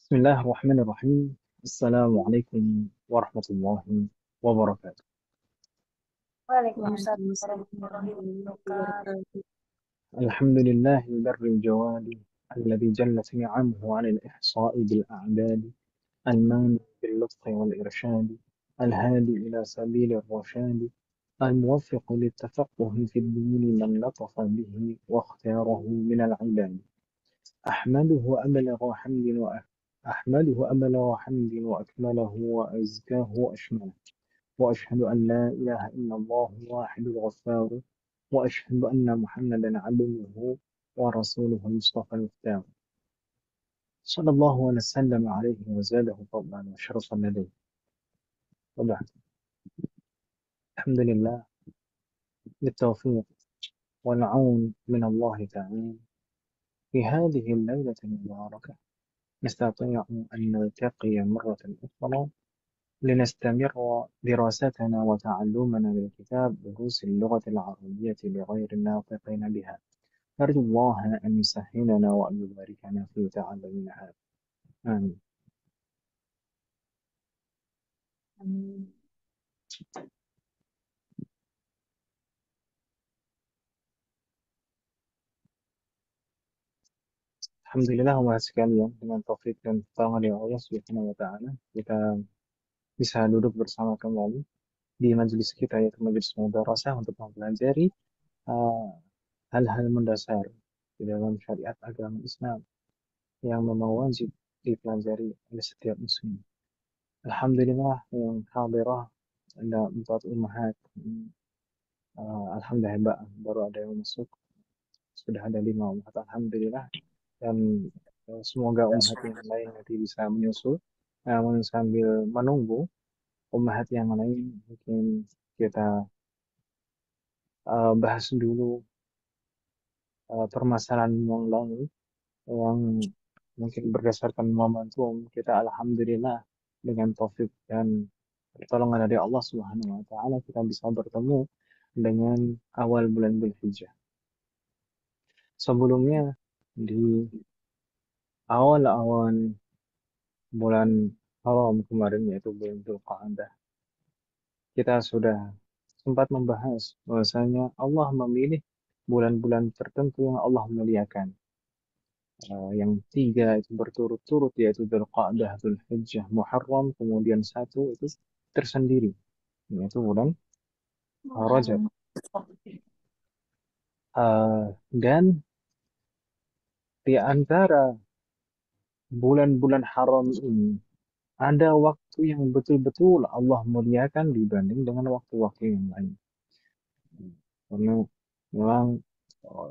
بسم الله الرحمن الرحيم. السلام عليكم ورحمة الله وبركاته. Waalaikumsalam Waalaikumsalam warahmatullahi warahmatullahi wabarakatuh. wabarakatuh. الحمد لله البر الجواد الذي جلت نعمه عن الإحصاء بالأعداد، المانع باللطف والإرشاد، الهادي إلى سبيل الرشاد، الموفق للتفقه في الدين من لطف به واختاره من العباد. أحمده أبلغ حمد أحمده أبلغ حمد وأكمله وأزكاه وأشمله، وأشهد أن لا إله إلا الله الواحد الغفار، وأشهد أن محمدا عبده ورسوله المصطفى المختار، صلى الله وسلم عليه وزاده فضلا وشرفا لديه. وبعد، الحمد لله بالتوفيق والعون من الله تعالى في هذه الليلة المباركة نستطيع أن نلتقي مرة أخرى لنستمر دراستنا وتعلمنا للكتاب دروس اللغة العربية لغير الناطقين بها. نرجو الله أن يسهلنا وأن يباركنا في تعلمنا هذا. آمين. Amin. Alhamdulillah umat sekalian, dengan taufik dan pertolongan dari Allah Subhanahu wa taala, kita bisa duduk bersama kembali di majelis kita, yaitu majelis mudarasah, untuk mempelajari uh, hal-hal mendasar di dalam syariat agama Islam yang memang wajib dipelajari oleh setiap muslim. Alhamdulillah yang hadirah ada 4 ummahat. Alhamdulillah baru ada yang masuk, sudah ada 5 ummahat. Alhamdulillah, dan semoga ummahat yang lain nanti bisa menyusul. Namun sambil menunggu ummahat yang lain, mungkin kita bahas dulu permasalahan yang lain yang mungkin berdasarkan momentum kita, alhamdulillah, dengan taufik dan pertolongan dari Allah Subhanahu wa taala, kita bisa bertemu dengan awal bulan Dzulhijjah. Sebelumnya, di awal-awal bulan haram kemarin, yaitu bulan Dzulqa'dah, kita sudah sempat membahas bahwasanya Allah memilih bulan-bulan tertentu yang Allah muliakan. Yang 3 itu berturut-turut, yaitu Dzulqa'dah, Dzulhijjah, Muharram, kemudian 1 itu tersendiri, yaitu bulan Rajab. Dan di antara bulan-bulan haram ini ada waktu yang betul-betul Allah muliakan dibanding dengan waktu-waktu yang lain. Karena memang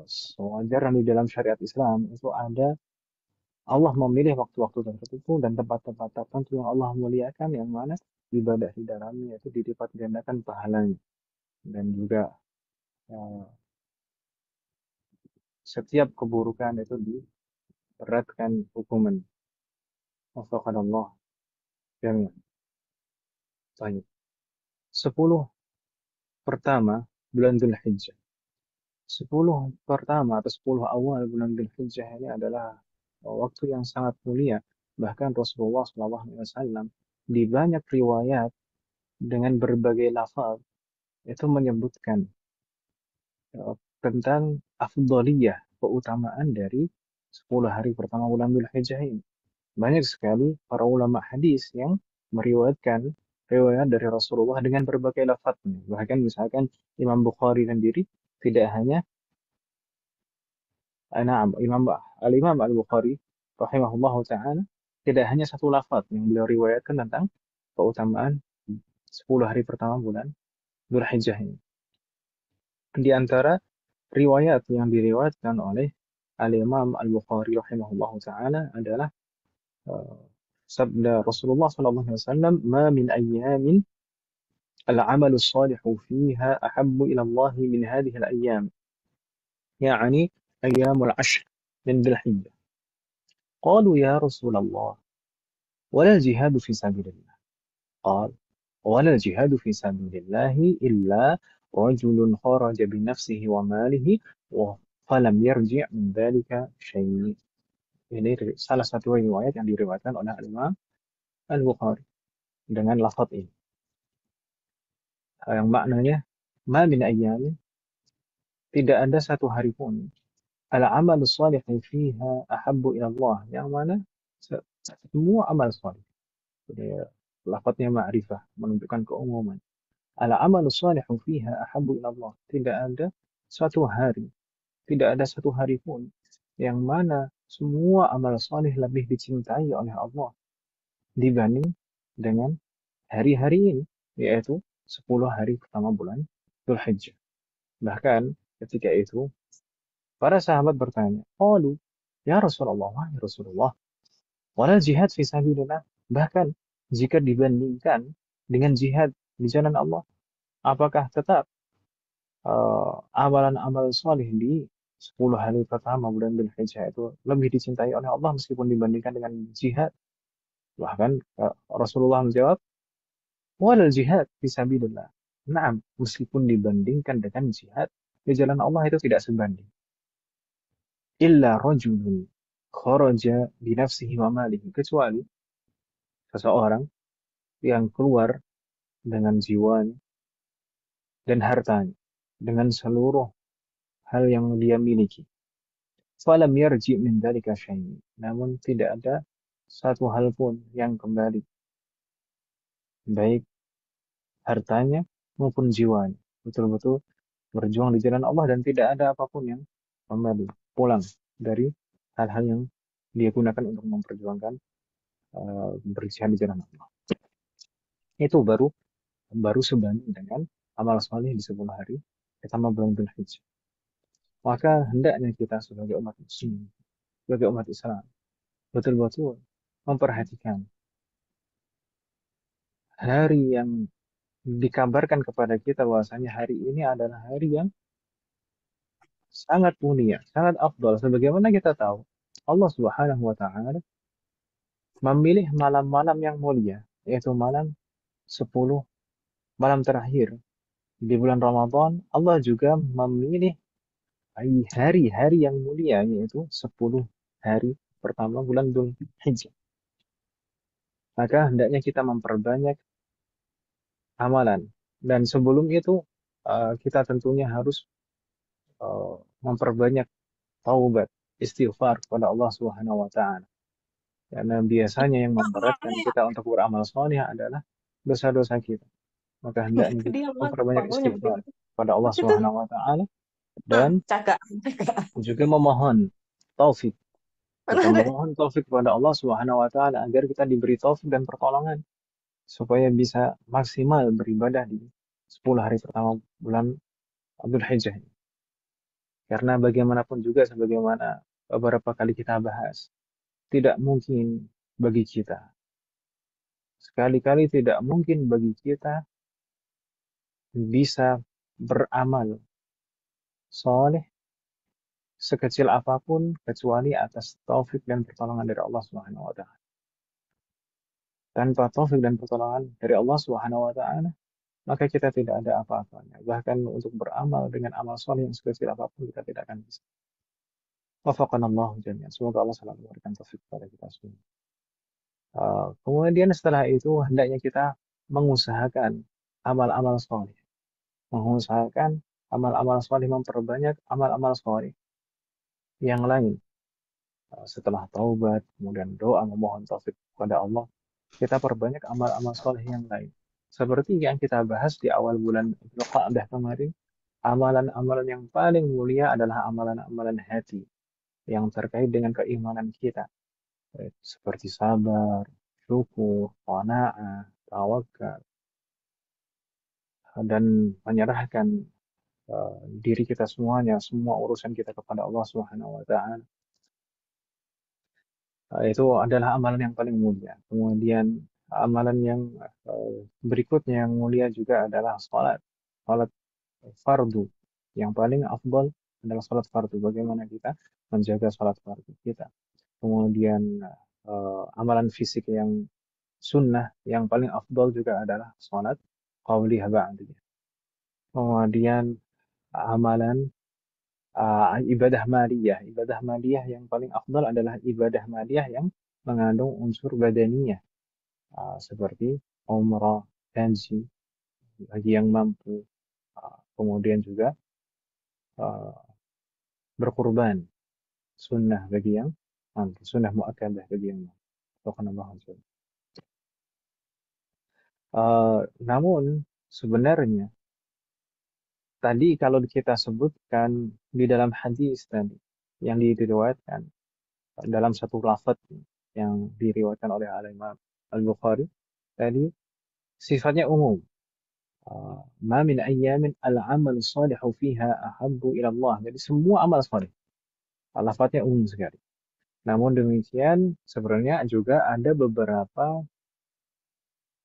sewajarnya di dalam syariat Islam itu ada, Allah memilih waktu-waktu tertentu dan tempat-tempat tertentu yang Allah muliakan, yang mana ibadah di dalamnya itu dilipat gandakan pahalanya, dan juga eh, setiap keburukan itu diberatkan hukuman. Wafaqanallah jami'an. Baik. 10 pertama bulan Dzulhijjah. 10 pertama atau 10 awal bulan Dzulhijjah ini adalah waktu yang sangat mulia. Bahkan Rasulullah SAW di banyak riwayat dengan berbagai lafaz itu menyebutkan tentang afdaliyah, keutamaan dari 10 hari pertama bulan Dzulhijjah ini. Banyak sekali para ulama hadis yang meriwayatkan riwayat dari Rasulullah dengan berbagai lafaz. Bahkan misalkan Imam Bukhari sendiri tidak hanya Al-Imam Al-Bukhari rahimahullahu ta'ala tidak hanya satu lafaz yang beliau riwayatkan tentang keutamaan 10 hari pertama bulan Dzulhijjah ini. Di antara riwayat yang diriwayatkan oleh Al-Imam Al-Bukhari rahimahullahu ta'ala adalah uh, sabda Rasulullah sallallahu alaihi wasallam, "Ma min ayyamin al-'amalu shalihu fiha ahabbu ila Allah min hadhihi al-ayyam." Yani ayyamul 'ashr min Dzulhijjah. قالوا يا رسول الله ولا الجهاد في سبيل الله؟ قال ولا الجهاد في سبيل الله إلا رجل خرج بنفسه وماله فلم يرجع من ذلك شيء. Ini salah satu riwayat yang diriwayatkan oleh Imam Al-Bukhari dengan lafaz ini. Yang maknanya, ma min ayyamin, tidak ada satu hari pun al-amal salih fiha ahabbu ila Allah, yang mana semua amal salih. Jadi, lafaznya ma'rifah menunjukkan keumuman. Al-amal salih fiha ahabbu ila Allah. Tidak ada satu hari, tidak ada satu hari pun yang mana semua amal salih lebih dicintai oleh Allah dibanding dengan hari-hari ini, yaitu 10 hari pertama bulan Dzulhijjah. Bahkan ketika itu para sahabat bertanya, "Qalu, ya Rasulullah, ya Rasulullah, walal jihad fi sabilillah." Bahkan jika dibandingkan dengan jihad di jalan Allah, apakah tetap amalan-amal soleh di 10 hari pertama bulan Dzulhijjah itu lebih dicintai oleh Allah meskipun dibandingkan dengan jihad? Bahkan Rasulullah menjawab, walal jihad fisabilillah. Naam, meskipun dibandingkan dengan jihad di jalan Allah itu tidak sebanding. Illa rajulun kharaja binafsihi wa malihi, kecuali seseorang yang keluar dengan jiwanya dan hartanya, dengan seluruh hal yang dia miliki. Falam yarji min dzalika syai'. Namun tidak ada satu hal pun yang kembali, baik hartanya maupun jiwanya. Betul-betul berjuang di jalan Allah dan tidak ada apapun yang kembali pulang dari hal-hal yang dia gunakan untuk memperjuangkan berjihad di jalan Allah. Itu baru baru sebanding dengan amal soleh di 10 hari pertama bulan Dzulhijjah. Maka hendaknya kita sebagai umat muslim, sebagai umat Islam, betul-betul memperhatikan hari yang dikabarkan kepada kita bahwasanya hari ini adalah hari yang sangat mulia, sangat afdal. Sebagaimana kita tahu, Allah Subhanahu wa taala memilih malam-malam yang mulia, yaitu malam 10 malam terakhir di bulan Ramadan. Allah juga memilih hari-hari yang mulia, yaitu 10 hari pertama bulan Dzulhijjah. Maka hendaknya kita memperbanyak amalan. Dan sebelum itu, kita tentunya harus memperbanyak taubat, istighfar kepada Allah Subhanahu wa taala. Karena biasanya yang memberatkan kita untuk beramal soleh adalah dosa-dosa kita. Maka hendaknya kita Dia mas memperbanyak bangun nyebutin istighfar kepada Allah itu Subhanahu wa taala dan cakak cakak juga memohon taufik. Kita memohon taufik kepada Allah Subhanahu wa taala agar kita diberi taufik dan pertolongan supaya bisa maksimal beribadah di 10 hari pertama bulan Abdul Hijjah ini. Karena bagaimanapun juga sebagaimana beberapa kali kita bahas, tidak mungkin bagi kita, sekali-kali tidak mungkin bagi kita bisa beramal soleh sekecil apapun kecuali atas taufik dan pertolongan dari Allah Subhanahu wa taala. Tanpa taufik dan pertolongan dari Allah Subhanahu wa taala, maka kita tidak ada apa-apanya. Bahkan untuk beramal dengan amal soleh yang sekecil apapun kita tidak akan bisa. Wafaqanallahu jami'an. Semoga Allah selalu memberikan taufik kepada kita semua. Kemudian setelah itu hendaknya kita mengusahakan amal-amal soleh. Mengusahakan amal-amal soleh, memperbanyak amal-amal soleh yang lain. Setelah taubat, kemudian doa memohon taufik kepada Allah, kita perbanyak amal-amal soleh yang lain. Seperti yang kita bahas di awal bulan Dzulqa'dah kemarin, amalan-amalan yang paling mulia adalah amalan-amalan hati yang terkait dengan keimanan kita. Seperti sabar, syukur, qanaah, tawakal, dan menyerahkan diri kita semuanya, semua urusan kita kepada Allah Subhanahu wa taala. Itu adalah amalan yang paling mulia. Kemudian amalan yang berikutnya yang mulia juga adalah salat. Salat fardu. Yang paling afdal adalah salat fardu. Bagaimana kita menjaga salat fardu kita. Kemudian amalan fisik yang sunnah yang paling afdal juga adalah salat qabliyah ba'diyah. Kemudian amalan ibadah maliyah. Ibadah maliyah yang paling afdal adalah ibadah maliyah yang mengandung unsur badaniyah, seperti umrah, haji bagi yang mampu, kemudian juga uh, berkurban, sunnah bagi yang mampu, sunnah muakkadah bagi yang mampu. Subhanallah. Namun sebenarnya tadi kalau kita sebutkan di dalam hadis tadi yang diriwayatkan dalam satu lafaz yang diriwayatkan oleh Al-Imam Al-Bukhari tadi sifatnya umum. Ma min ayyamin al-amal salihu fiha ahabbu ila Allah. Jadi semua amal salih. Lafaznya umum sekali. Namun demikian sebenarnya juga ada beberapa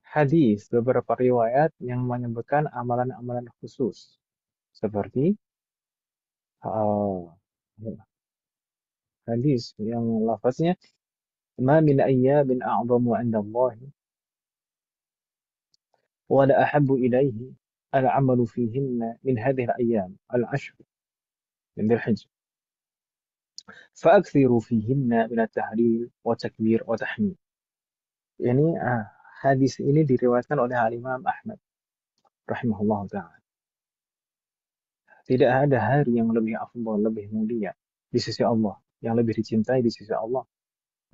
hadis, beberapa riwayat yang menyebutkan amalan-amalan khusus. Seperti uh, hadis yang lafaznya ma min ayyamin a'zamu 'inda Allah wa la ahabbu ilayhi al-'amalu fihinna min hadhihi al-ayyam al-'ashr min Dzulhijjah fa'akthiru fihinna min at-tahlil wa takbir wa tahmid. Ini hadis ini diriwayatkan oleh Al-Imam Ahmad rahimahullah taala. Tidak ada hari yang lebih afdal, lebih mulia di sisi Allah, yang lebih dicintai di sisi Allah,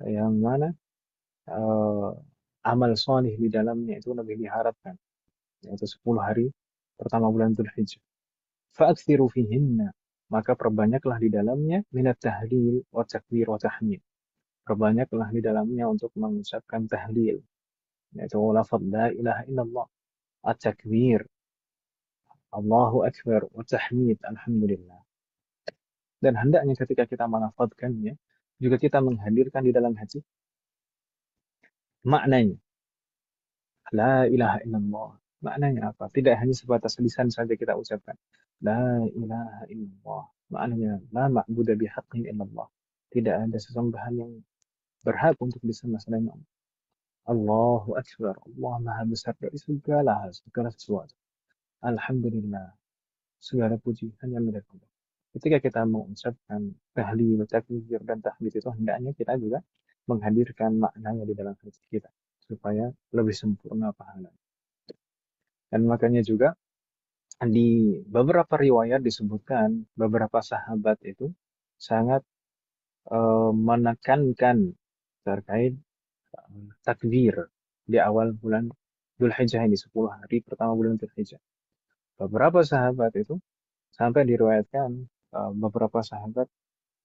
yang mana uh, amal soleh di dalamnya itu lebih diharapkan, yaitu 10 hari pertama bulan Dzulhijjah. Fa'aksiru fihinna, maka perbanyaklah di dalamnya minat tahlil wa takbir wa tahmid. Perbanyaklah di dalamnya untuk mengucapkan tahlil, yaitu lafaz la ilaha illallah, at-takbir, Allahu akbar, wa tahmid, alhamdulillah. Dan hendaknya ketika kita melafazkannya, juga kita menghadirkan di dalam hati maknanya. La ilaha illallah. Maknanya apa? Tidak hanya sebatas lisan saja kita ucapkan. La ilaha illallah. Maknanya la ma'budu bihaqqin illallah. Tidak ada sesembahan yang berhak untuk disembah selain Allah. Allahu Akbar. Allah Maha Besar dari segala hal, segala sesuatu. Alhamdulillah. Segala puji hanya milik Allah. Ketika kita mengucapkan tahlil, takbir, dan tahmid itu hendaknya kita juga menghadirkan maknanya di dalam hati kita supaya lebih sempurna pahala. Dan makanya juga di beberapa riwayat disebutkan beberapa sahabat itu sangat menekankan terkait takbir di awal bulan Dzulhijjah ini 10 hari pertama bulan Dzulhijjah. Beberapa sahabat itu sampai diriwayatkan beberapa sahabat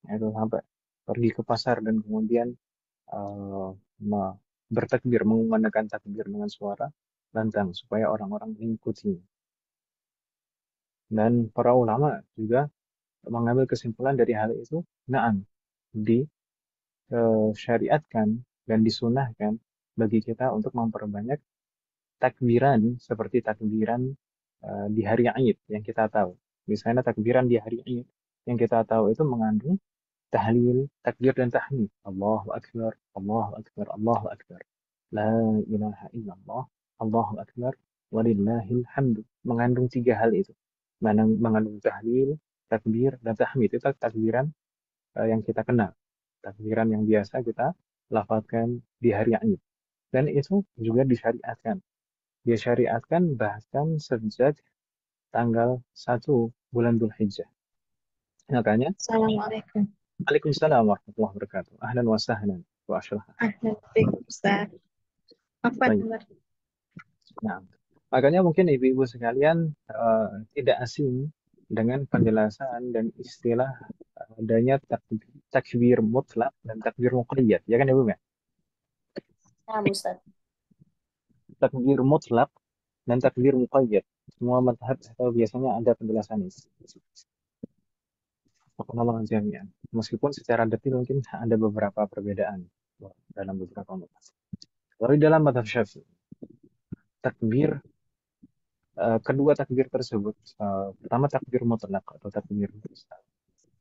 itu sampai pergi ke pasar dan kemudian uh, bertakbir, mengumandangkan takbir dengan suara lantang supaya orang-orang mengikuti. Dan para ulama juga mengambil kesimpulan dari hal itu, na'am, disyariatkan dan disunahkan bagi kita untuk memperbanyak takbiran seperti takbiran di hari Id yang kita tahu. Misalnya takbiran di hari Id yang kita tahu itu mengandung tahlil, takbir dan tahmid. Allahu Akbar, Allahu Akbar, Allahu Akbar. La ilaha illallah, Allahu Akbar, walillahil hamdu. Mengandung tiga hal itu. Mengandung tahlil, takbir, dan tahmid. Itu takbiran yang kita kenal. Takbiran yang biasa kita lafazkan di hari Id. Dan itu juga disyariatkan. Disyariatkan bahkan sejak tanggal 1 bulan Dzulhijjah. Makanya, Assalamualaikum. Waalaikumsalam warahmatullahi wabarakatuh. Ahlan wa sahlan wa asyurah. Ahlan fikum, Ustaz. Afwan, Baik. Umar. Nah, makanya mungkin ibu-ibu sekalian tidak asing dengan penjelasan dan istilah adanya takbir mutlak dan takbir muqayyad. Ya kan Ibu ya? Nah, Ustaz. Takbir mutlak dan takbir muqayyad. Semua madhab atau biasanya ada penjelasan ini. Wallahu jami'an. Meskipun secara detail mungkin ada beberapa perbedaan dalam beberapa madhab. Lalu dalam madhab Syafi'i, takbir kedua takbir tersebut, pertama takbir mutlak atau takbir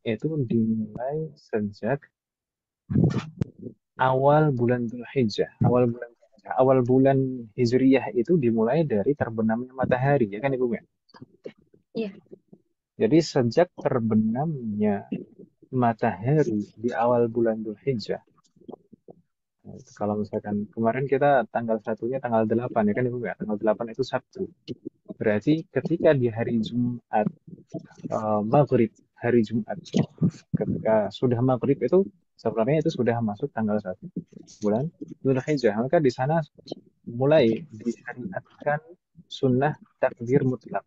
itu dimulai sejak awal bulan Dzulhijjah. Awal bulan Hijriyah itu dimulai dari terbenamnya matahari, ya kan Ibu ya? Iya. Jadi sejak terbenamnya matahari di awal bulan Dzulhijjah. Nah, itu kalau misalkan kemarin kita tanggal satunya tanggal 8 ya kan Ibu ya, tanggal 8 itu Sabtu. Berarti ketika di hari Jumat maghrib, hari Jumat ketika sudah maghrib itu sebenarnya itu sudah masuk tanggal 1 bulan Dzulhijjah. Maka di sana mulai disyariatkan sunnah takbir mutlak.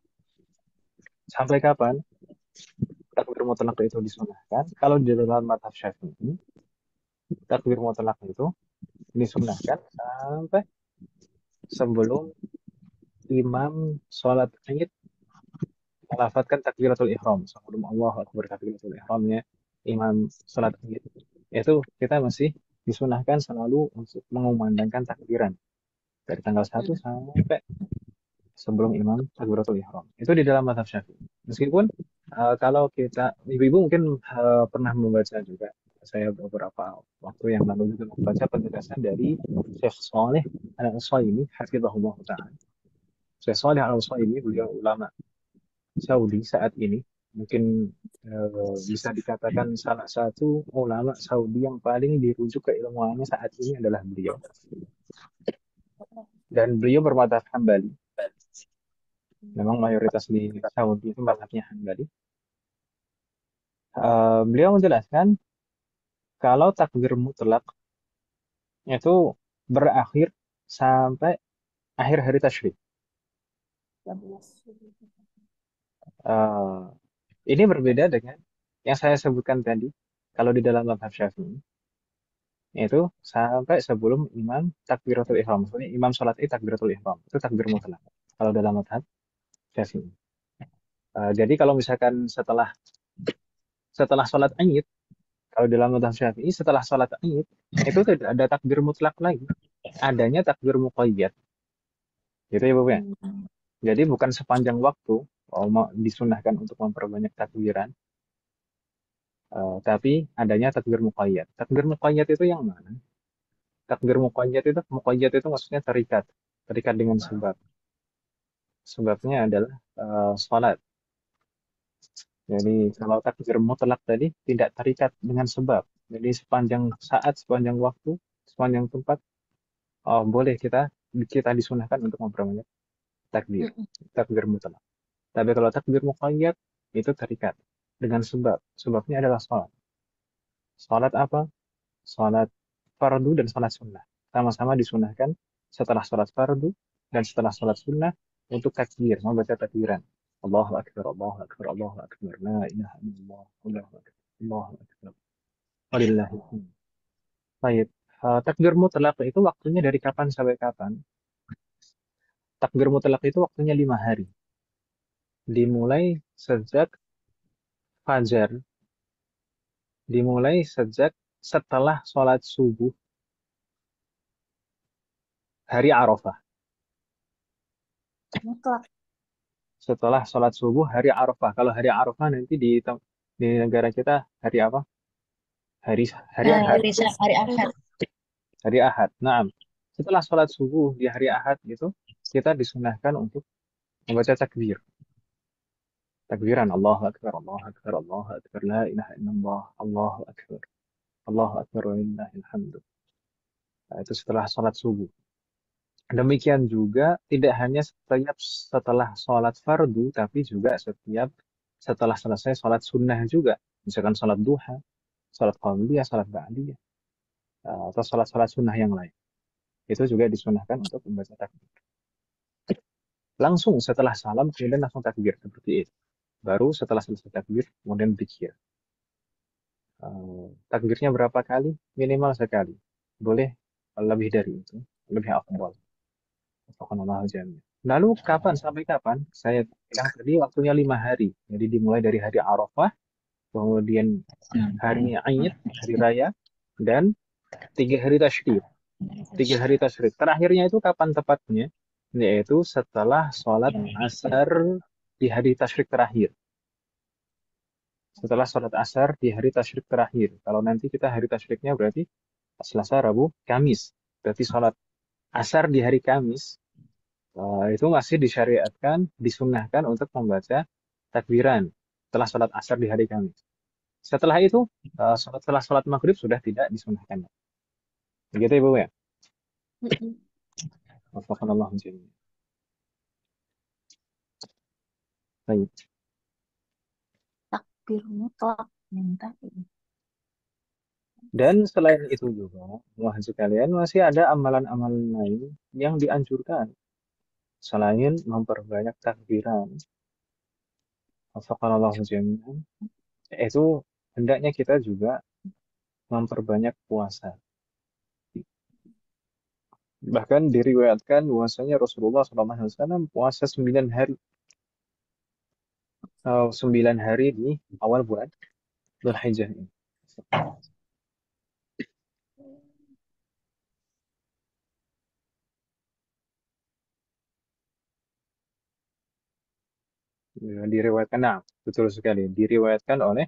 Sampai kapan takbir mutlak itu disunahkan? Kalau di dalam mazhab Syafi'i, takbir mutlak itu disunahkan sampai sebelum imam sholat Id melafadzkan takbiratul ihram. Sebelum Allah Akbar takbiratul ihramnya imam sholat Id. Itu kita masih disunahkan selalu untuk mengumandangkan takbiran dari tanggal 1 sampai sebelum imam takbiratul ihram. Itu di dalam mazhab Syafi'i. Meskipun kalau kita ibu-ibu mungkin pernah membaca juga, saya beberapa waktu yang lalu juga membaca penjelasan dari Syekh Saleh Al-Utsaimin hafizahullah taala. Syekh Saleh Al-Utsaimin beliau ulama Saudi saat ini, mungkin bisa dikatakan salah satu ulama Saudi yang paling dirujuk keilmuannya saat ini adalah beliau, dan beliau bermadzhab Hambali. Memang mayoritas di Saudi itu mazhabnya Hambali. Beliau menjelaskan kalau takbir mutlak itu berakhir sampai akhir hari tasyrik. Eh, ini berbeda dengan yang saya sebutkan tadi. Kalau di dalam mazhab Syafi'i itu sampai sebelum imam takbiratul ihram. Maksudnya imam sholat itu takbiratul ihram. Itu takbir mutlak. Kalau dalam mazhab Syafi'i. Jadi kalau misalkan setelah setelah sholat Id, kalau dalam mazhab Syafi'i setelah sholat Id itu tidak ada takbir mutlak lagi. Adanya takbir muqayyad. Gitu ya, Bu ya. Jadi bukan sepanjang waktu disunahkan untuk memperbanyak takbiran, tapi adanya takbir muqayyad. Takbir muqayyad itu yang mana? Takbir muqayyad itu maksudnya terikat, terikat dengan sebab. Sebabnya adalah salat. Jadi kalau takbir mutlak tadi tidak terikat dengan sebab. Jadi sepanjang saat, sepanjang waktu, sepanjang tempat, boleh kita kita disunahkan untuk memperbanyak takbir, takbir mutlak. Tapi kalau takbir muqayyad itu terikat dengan sebab. Sebabnya adalah salat. Salat apa? Salat fardu dan salat sunnah. Sama-sama disunahkan setelah salat fardu dan setelah salat sunnah untuk takbir, membaca takbiran. Allahu Akbar, Allahu Akbar, Allahu Akbar. La ilaha illallah, Allahu Akbar, Allahu Akbar. Walillahilhamd. Baik. Takbir mutlak itu waktunya dari kapan sampai kapan? Takbir mutlak itu waktunya 5 hari. Dimulai sejak fajar, dimulai sejak setelah sholat subuh hari Arafah. Mutlak. Setelah sholat subuh hari Arafah. Kalau hari Arafah nanti di negara kita hari apa? Hari hari Ahad. Hari Ahad. Hari Ahad. Nah, setelah sholat subuh di hari Ahad itu kita disunahkan untuk membaca takbir. Takbiran Allahu Akbar, Allahu Akbar, Allahu Akbar, la ilaha illallah, Allahu Akbar, Allahu Akbar wa lillahil hamdu. Nah, itu setelah sholat subuh. Demikian juga tidak hanya setiap setelah sholat fardu, tapi juga setiap setelah selesai sholat sunnah juga. Misalkan sholat duha, sholat qabliyah, sholat ba'diyah, atau sholat-sholat sunnah yang lain. Itu juga disunahkan untuk membaca takbir. Langsung setelah salam, kemudian langsung takbir. Seperti itu. Baru setelah selesai takbir, kemudian zikir. Takbirnya berapa kali? Minimal sekali. Boleh lebih dari itu. Lebih afdal. Allah jami. Lalu kapan sampai kapan? Saya bilang tadi waktunya 5 hari. Jadi dimulai dari hari Arafah, kemudian hari Aid, hari raya, dan 3 hari tasyrik. 3 hari tasyrik. Terakhirnya itu kapan tepatnya? Yaitu setelah sholat asar di hari tasyrik terakhir. Setelah sholat asar di hari tasyrik terakhir. Kalau nanti kita hari tasyriknya berarti Selasa, Rabu, Kamis. Berarti sholat asar di hari Kamis itu masih disyariatkan, disunahkan untuk membaca takbiran. setelah sholat asar di hari Kamis. Setelah itu, setelah sholat maghrib sudah tidak disunahkan. Begitu Ibu ya? Mm-mm. Wafakanallahu jami'an. Baik. Takbir mutlak minta ini. Dan selain itu juga, wah sekalian masih ada amalan-amalan lain yang dianjurkan selain memperbanyak takbiran. Wafakanallahu jami'an. Itu hendaknya kita juga memperbanyak puasa. Bahkan diriwayatkan bahwasanya Rasulullah SAW puasa 9 hari, 9 hari di awal bulan Dzulhijjah ini. Ya, diriwayatkan, nah, betul sekali, diriwayatkan oleh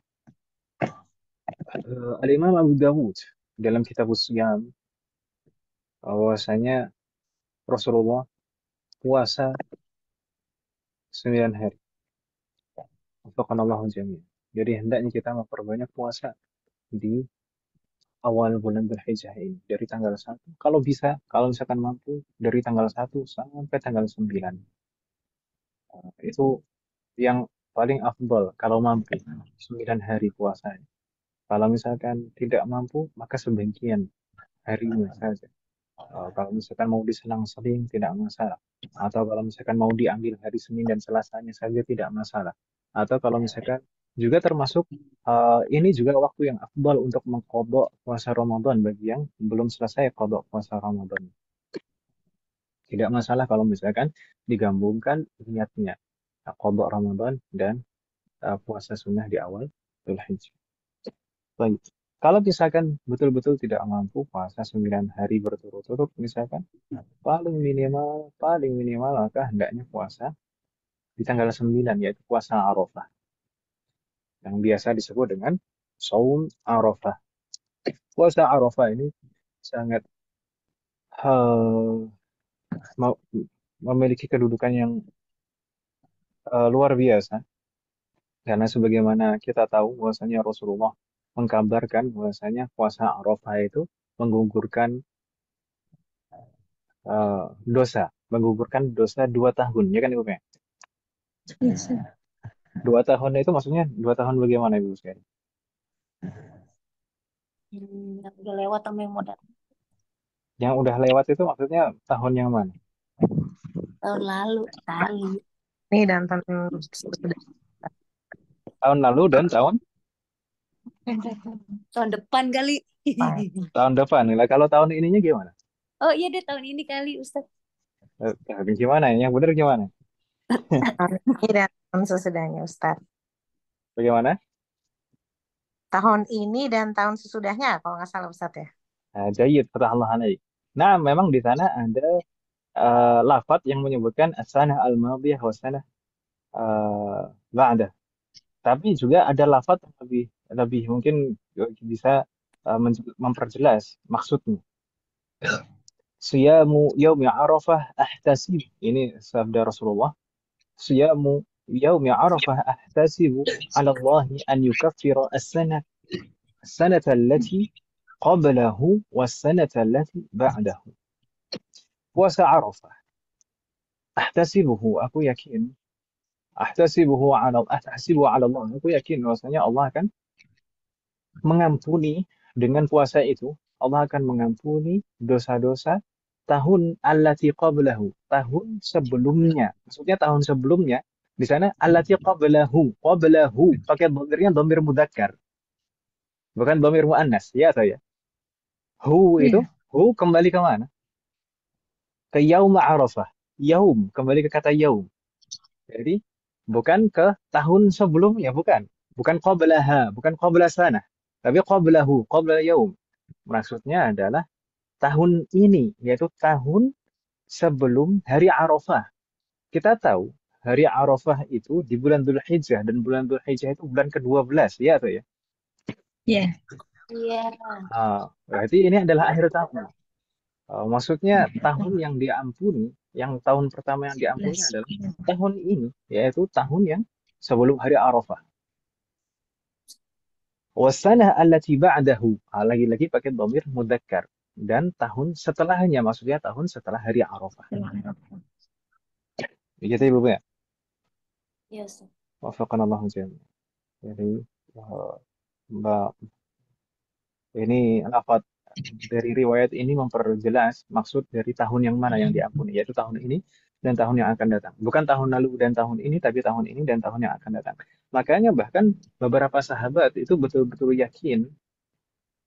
Al-Imam Abu Dawud dalam kitab Siyam bahwasanya Rasulullah puasa 9 hari. Wafaqanallahu jami'an. Jadi hendaknya kita memperbanyak puasa di awal bulan Dzulhijjah ini dari tanggal 1. Kalau bisa, kalau misalkan mampu dari tanggal 1 sampai tanggal 9. Itu yang paling afdol kalau mampu 9 hari puasanya. Kalau misalkan tidak mampu, maka sebagian harinya saja. Kalau misalkan mau diselang-seling tidak masalah. Atau kalau misalkan mau diambil hari Senin dan Selasanya saja tidak masalah. Atau kalau misalkan juga termasuk ini juga waktu yang afdal untuk mengkodok puasa Ramadan bagi yang belum selesai kodok puasa Ramadan. Tidak masalah kalau misalkan digabungkan niatnya kodok Ramadan dan puasa sunnah di awal Dzulhijjah. Baik. Kalau misalkan betul-betul tidak mampu puasa 9 hari berturut-turut, misalkan paling minimal maka hendaknya puasa di tanggal 9 yaitu puasa Arafah yang biasa disebut dengan Shaum Arafah. Puasa Arafah ini sangat eh, memiliki kedudukan yang luar biasa karena sebagaimana kita tahu bahwasanya Rasulullah mengkabarkan bahwasanya puasa Arafah itu menggugurkan dosa, menggugurkan dosa 2 tahun, ya kan Ibu ya? Yes. 2 tahun itu maksudnya 2 tahun bagaimana Ibu sekalian? Yang udah lewat sama yang mau datang. Yang udah lewat itu maksudnya tahun yang mana? Tahun lalu kali. Nih dan tahun sudah Tahun lalu dan Tahun depan kali. tahun depan. Lah kalau tahun ininya gimana? Oh iya deh tahun ini kali Ustaz. Gimana ya? Yang benar gimana? tahun ini dan tahun sesudahnya Ustadz. Bagaimana? Tahun ini dan tahun sesudahnya kalau nggak salah Ustadz ya. Nah, Jayyid, Allah alaik. Nah, memang di sana ada lafadz yang menyebutkan as-sanah al-madiyah wa sanah ba'dah. Tapi juga ada lafadz yang lebih lebih mungkin bisa memperjelas maksudnya. Siyamu yaumi Arafah ahtasib. Ini sabda Rasulullah. Siyamu yaumi Arafah ahtasibu ala Allah an yukaffira as-sanata allati qablahu was-sanata allati ba'dahu. Puasa Arafah. Ahtasibuhu, aku yakin. Ahtasibu ala Allah. Aku yakin bahwasanya Allah akan mengampuni dengan puasa itu. Allah akan mengampuni dosa-dosa tahun allati qablahu, tahun sebelumnya. Maksudnya tahun sebelumnya di sana allati qablahu pakai dhamirnya dhamir mudzakkar, bukan dhamir muannas, ya atau ya. Hu itu, Iya. hu kembali ke mana? Ke yaum Arafah. Yaum, kembali ke kata yaum. Jadi bukan ke tahun sebelumnya, bukan. Bukan qablaha, bukan qabla sana. Tapi qablahu, qabla yaum. Maksudnya adalah tahun ini, yaitu tahun sebelum hari Arafah. Kita tahu hari Arafah itu di bulan Dzulhijjah dan bulan Dzulhijjah itu bulan ke-12, ya atau ya? Iya. Iya. Berarti ini adalah akhir tahun. Maksudnya tahun yang diampuni, yang tahun pertama yang diampuni adalah tahun ini, yaitu tahun yang sebelum hari Arafah. Wasanah allati ba'dahu. Lagi-lagi pakai dhamir mudzakkar. Dan tahun setelahnya, maksudnya tahun setelah hari Arafah. Begitu Ibu ya? Iya, Ustaz. Wafaqanallahu jami'an. Jadi, eh, Mbak, ini lafaz dari riwayat ini memperjelas maksud dari tahun yang mana yang diampuni, yaitu tahun ini dan tahun yang akan datang. Bukan tahun lalu dan tahun ini, tapi tahun ini dan tahun yang akan datang. Makanya bahkan beberapa sahabat itu betul-betul yakin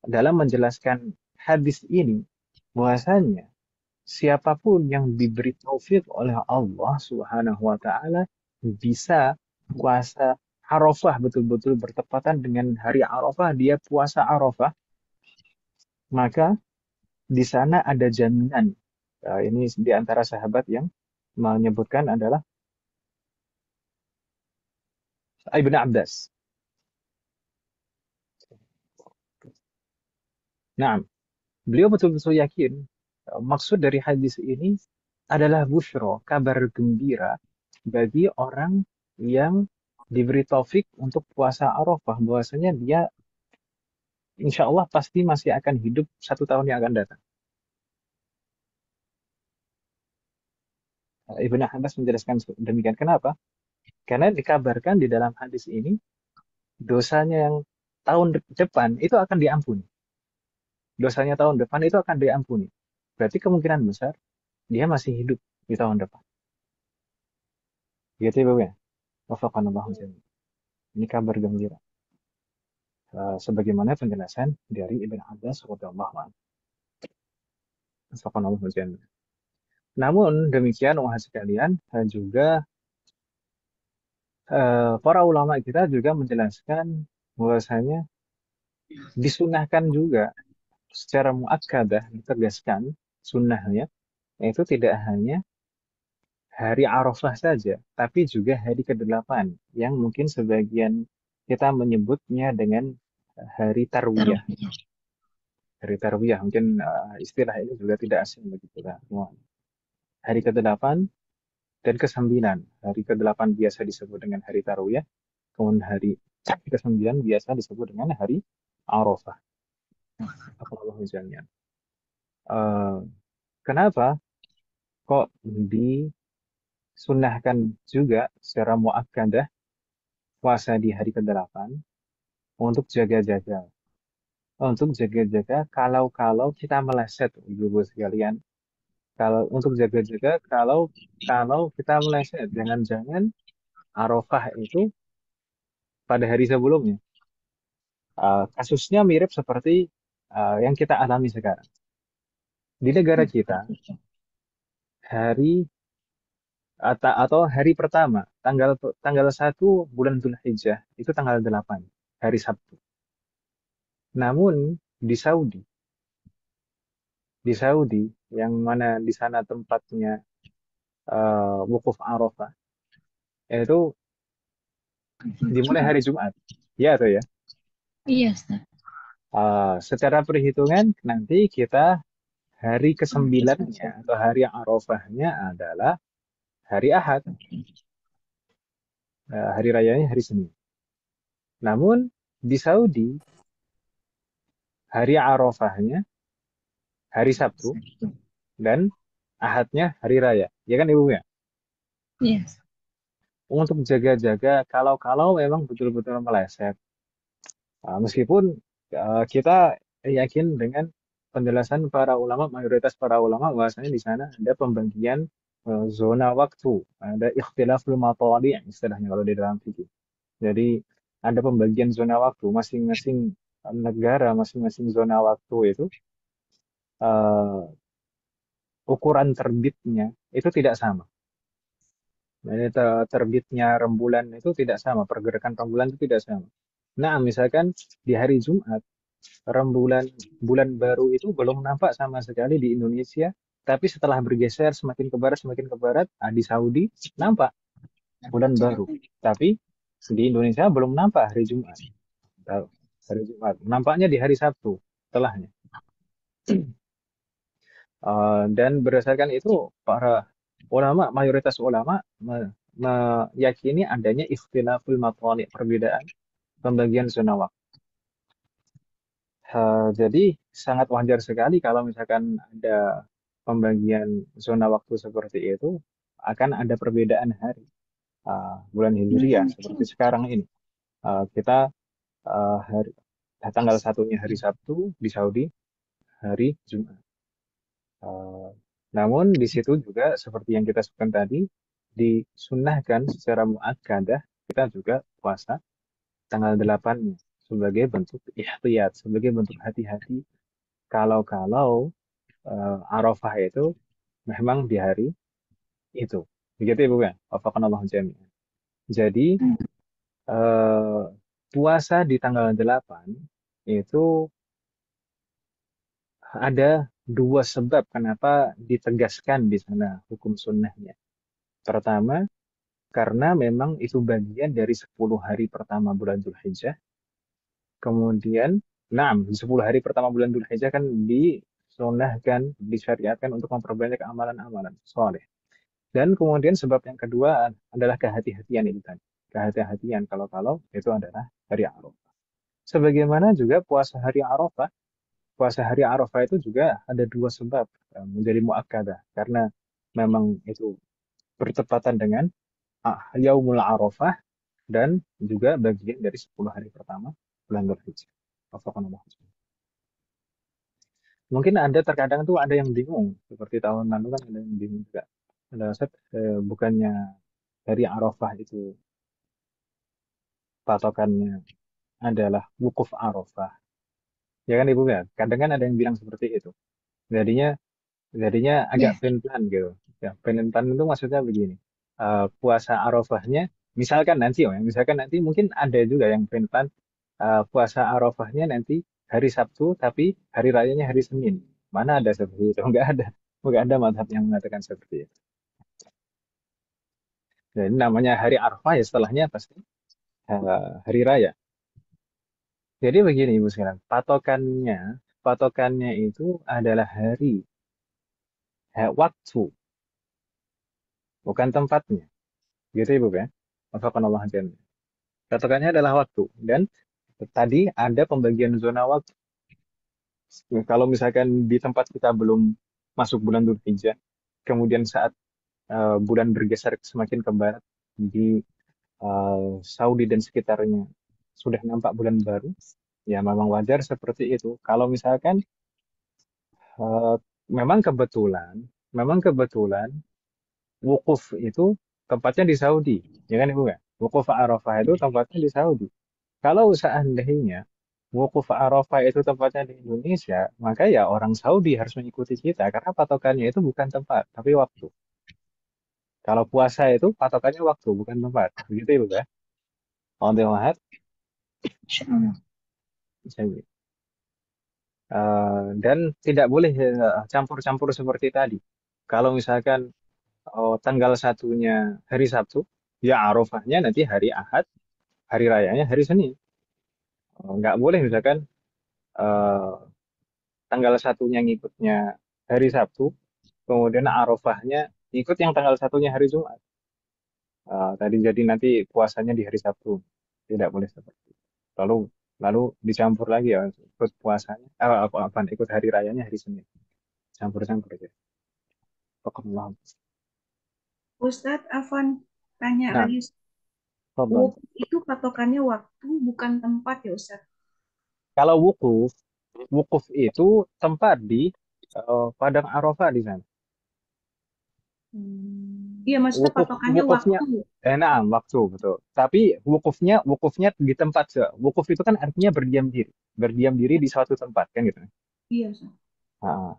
dalam menjelaskan hadis ini bahwasanya siapapun yang diberi taufik oleh Allah Subhanahu wa taala bisa puasa Arafah betul-betul bertepatan dengan hari Arafah, dia puasa Arafah, maka di sana ada jaminan. Ini di antara sahabat yang menyebutkan adalah Ibn Abbas. Nah, beliau betul-betul yakin maksud dari hadis ini adalah busyra, kabar gembira bagi orang yang diberi taufik untuk puasa Arafah, bahwasanya dia insya Allah pasti masih akan hidup 1 tahun yang akan datang. Ibn Abbas menjelaskan demikian. Kenapa? Karena dikabarkan di dalam hadis ini dosanya yang tahun depan itu akan diampuni. Dosanya tahun depan itu akan diampuni. Berarti kemungkinan besar dia masih hidup di tahun depan. Gitu Ibu ya. Wafaqanallahu jami'an. Ini kabar gembira. Sebagaimana penjelasan dari Ibn Abbas radhiyallahu anhu. Wafaqanallahu jami'an. Namun demikian wahai sekalian, juga para ulama kita juga menjelaskan bahwasanya disunahkan juga secara muakkadah, ditegaskan sunnahnya, yaitu tidak hanya hari Arafah saja, tapi juga hari ke-8 yang mungkin sebagian kita menyebutnya dengan hari Tarwiyah. Hari Tarwiyah mungkin istilah ini juga tidak asing bagi kita semua. Hari ke-8 dan ke-9. Hari ke-8 biasa disebut dengan hari Tarwiyah, kemudian hari ke-9 biasa disebut dengan hari Arafah. Allahu jami'an. Kenapa kok disunahkan juga secara muakkadah puasa di hari ke-8 untuk jaga-jaga. Untuk jaga-jaga kalau kita meleset, ibu-ibu sekalian. Kalau untuk jaga-jaga kalau kita meleset, jangan-jangan Arafah itu pada hari sebelumnya. Kasusnya mirip seperti yang kita alami sekarang. Di negara kita, hari atau hari pertama, tanggal 1 bulan Dzulhijjah, itu tanggal 8, hari Sabtu. Namun di Saudi yang mana di sana tempatnya wukuf Arafah, itu dimulai hari Jumat. Ya atau ya? Iya, Ustaz. Secara perhitungan nanti kita hari ke-9-nya atau hari Arafahnya adalah hari Ahad. Hari rayanya hari Senin. Namun di Saudi hari Arafahnya hari Sabtu dan Ahadnya hari raya. Ya kan Ibu ya? Iya. Untuk jaga-jaga kalau memang betul-betul meleset. Meskipun kita yakin dengan penjelasan para ulama, mayoritas para ulama bahwasanya di sana ada pembagian zona waktu, ada ikhtilaful matali' istilahnya kalau di dalam fikih. Jadi ada pembagian zona waktu, masing-masing negara, masing-masing zona waktu itu ukuran terbitnya itu tidak sama. Jadi terbitnya rembulan itu tidak sama, pergerakan rembulan itu tidak sama. Nah, misalkan di hari Jumat, rembulan bulan baru itu belum nampak sama sekali di Indonesia, tapi setelah bergeser semakin ke barat, di Saudi nampak bulan baru. Tapi di Indonesia belum nampak hari Jumat. Hari Jumat. Nampaknya di hari Sabtu setelahnya. Dan berdasarkan itu para ulama, mayoritas ulama meyakini adanya ikhtilaful matali', perbedaan pembagian zona waktu. Jadi sangat wajar sekali kalau misalkan ada pembagian zona waktu seperti itu, akan ada perbedaan hari. Bulan Hijriah seperti sekarang ini. Kita hari tanggal satunya hari Sabtu di Saudi, hari Jumat. Eh, Namun di situ juga seperti yang kita sebutkan tadi, disunnahkan secara muakkadah kita juga puasa tanggal 8 sebagai bentuk ihtiyat, sebagai bentuk hati-hati kalau-kalau Arafah itu memang di hari itu. Begitu Ibu ya? Wafaqanallahu jami'an. Jadi eh, puasa di tanggal 8 itu ada dua sebab kenapa ditegaskan di sana hukum sunnahnya. Pertama, karena memang itu bagian dari 10 hari pertama bulan Dzulhijjah. Kemudian, nah, di 10 hari pertama bulan Dzulhijjah kan disunahkan, disyariatkan untuk memperbanyak amalan-amalan soleh. Dan kemudian sebab yang kedua adalah kehati-hatian itu tadi. Kehati-hatian kalau-kalau itu adalah hari Arafah. Sebagaimana juga puasa hari Arafah. Puasa hari Arafah itu juga ada dua sebab menjadi muakkadah. Karena memang itu bertepatan dengan Yaumul Arafah dan juga bagian dari 10 hari pertama bulan Dzulhijjah. Wafaqanallah. Mungkin ada terkadang tuh ada yang bingung seperti tahun lalu kan ada yang bingung juga. Ada Ustaz, bukannya hari Arafah itu patokannya adalah wukuf Arafah. Ya kan Ibu ya? Kadang kan ada yang bilang seperti itu. Jadinya jadinya agak Ya. plan gitu. Ya, plan itu maksudnya begini. Puasa Arafahnya misalkan nanti ya, misalkan nanti mungkin ada juga yang plan puasa Arafahnya nanti hari Sabtu tapi hari rayanya hari Senin. Mana ada seperti itu? Enggak ada. Enggak ada mazhab yang mengatakan seperti itu. Jadi namanya hari Arafah ya setelahnya pasti hari raya. Jadi begini Ibu sekarang, patokannya itu adalah hari, waktu, bukan tempatnya. Gitu Ibu ya. Wafaqanallahu jami'an. Patokannya adalah waktu. Dan tadi ada pembagian zona waktu. Kalau misalkan di tempat kita belum masuk bulan Dzulhijjah, kemudian saat bulan bergeser semakin ke barat di Saudi dan sekitarnya sudah nampak bulan baru, ya memang wajar seperti itu. Kalau misalkan eh, memang kebetulan wukuf itu tempatnya di Saudi, ya kan Ibu ya? Wukuf Arafah itu tempatnya di Saudi. Kalau seandainya wukuf Arafah itu tempatnya di Indonesia, maka ya orang Saudi harus mengikuti kita karena patokannya itu bukan tempat, tapi waktu. Kalau puasa itu patokannya waktu, bukan tempat. Begitu Ibu ya? Alhamdulillah. Insyaallah. Dan tidak boleh campur-campur seperti tadi. Kalau misalkan tanggal satunya hari Sabtu, ya Arafahnya nanti hari Ahad, hari rayanya hari Senin. Nggak boleh misalkan eh, tanggal satunya ngikutnya hari Sabtu, kemudian Arafahnya ikut yang tanggal satunya hari Jumat. Tadi jadi nanti puasanya di hari Sabtu. Tidak boleh seperti itu. Lalu lalu dicampur lagi ya ikut puasanya, ikut hari rayanya hari Senin. Campur-campur aja. Pokoknya. Ustadz Afan tanya Nah, lagi, Fadlan. wukuf itu patokannya waktu bukan tempat ya Ustadz? Kalau wukuf itu tempat di Padang Arafah di sana. Iya, maksudnya Wukuf patokannya wukufnya waktu. nah, waktu betul. Tapi wukufnya di tempat. Wukuf itu kan artinya berdiam diri di suatu tempat kan gitu. Iya, Ustadz. Ah,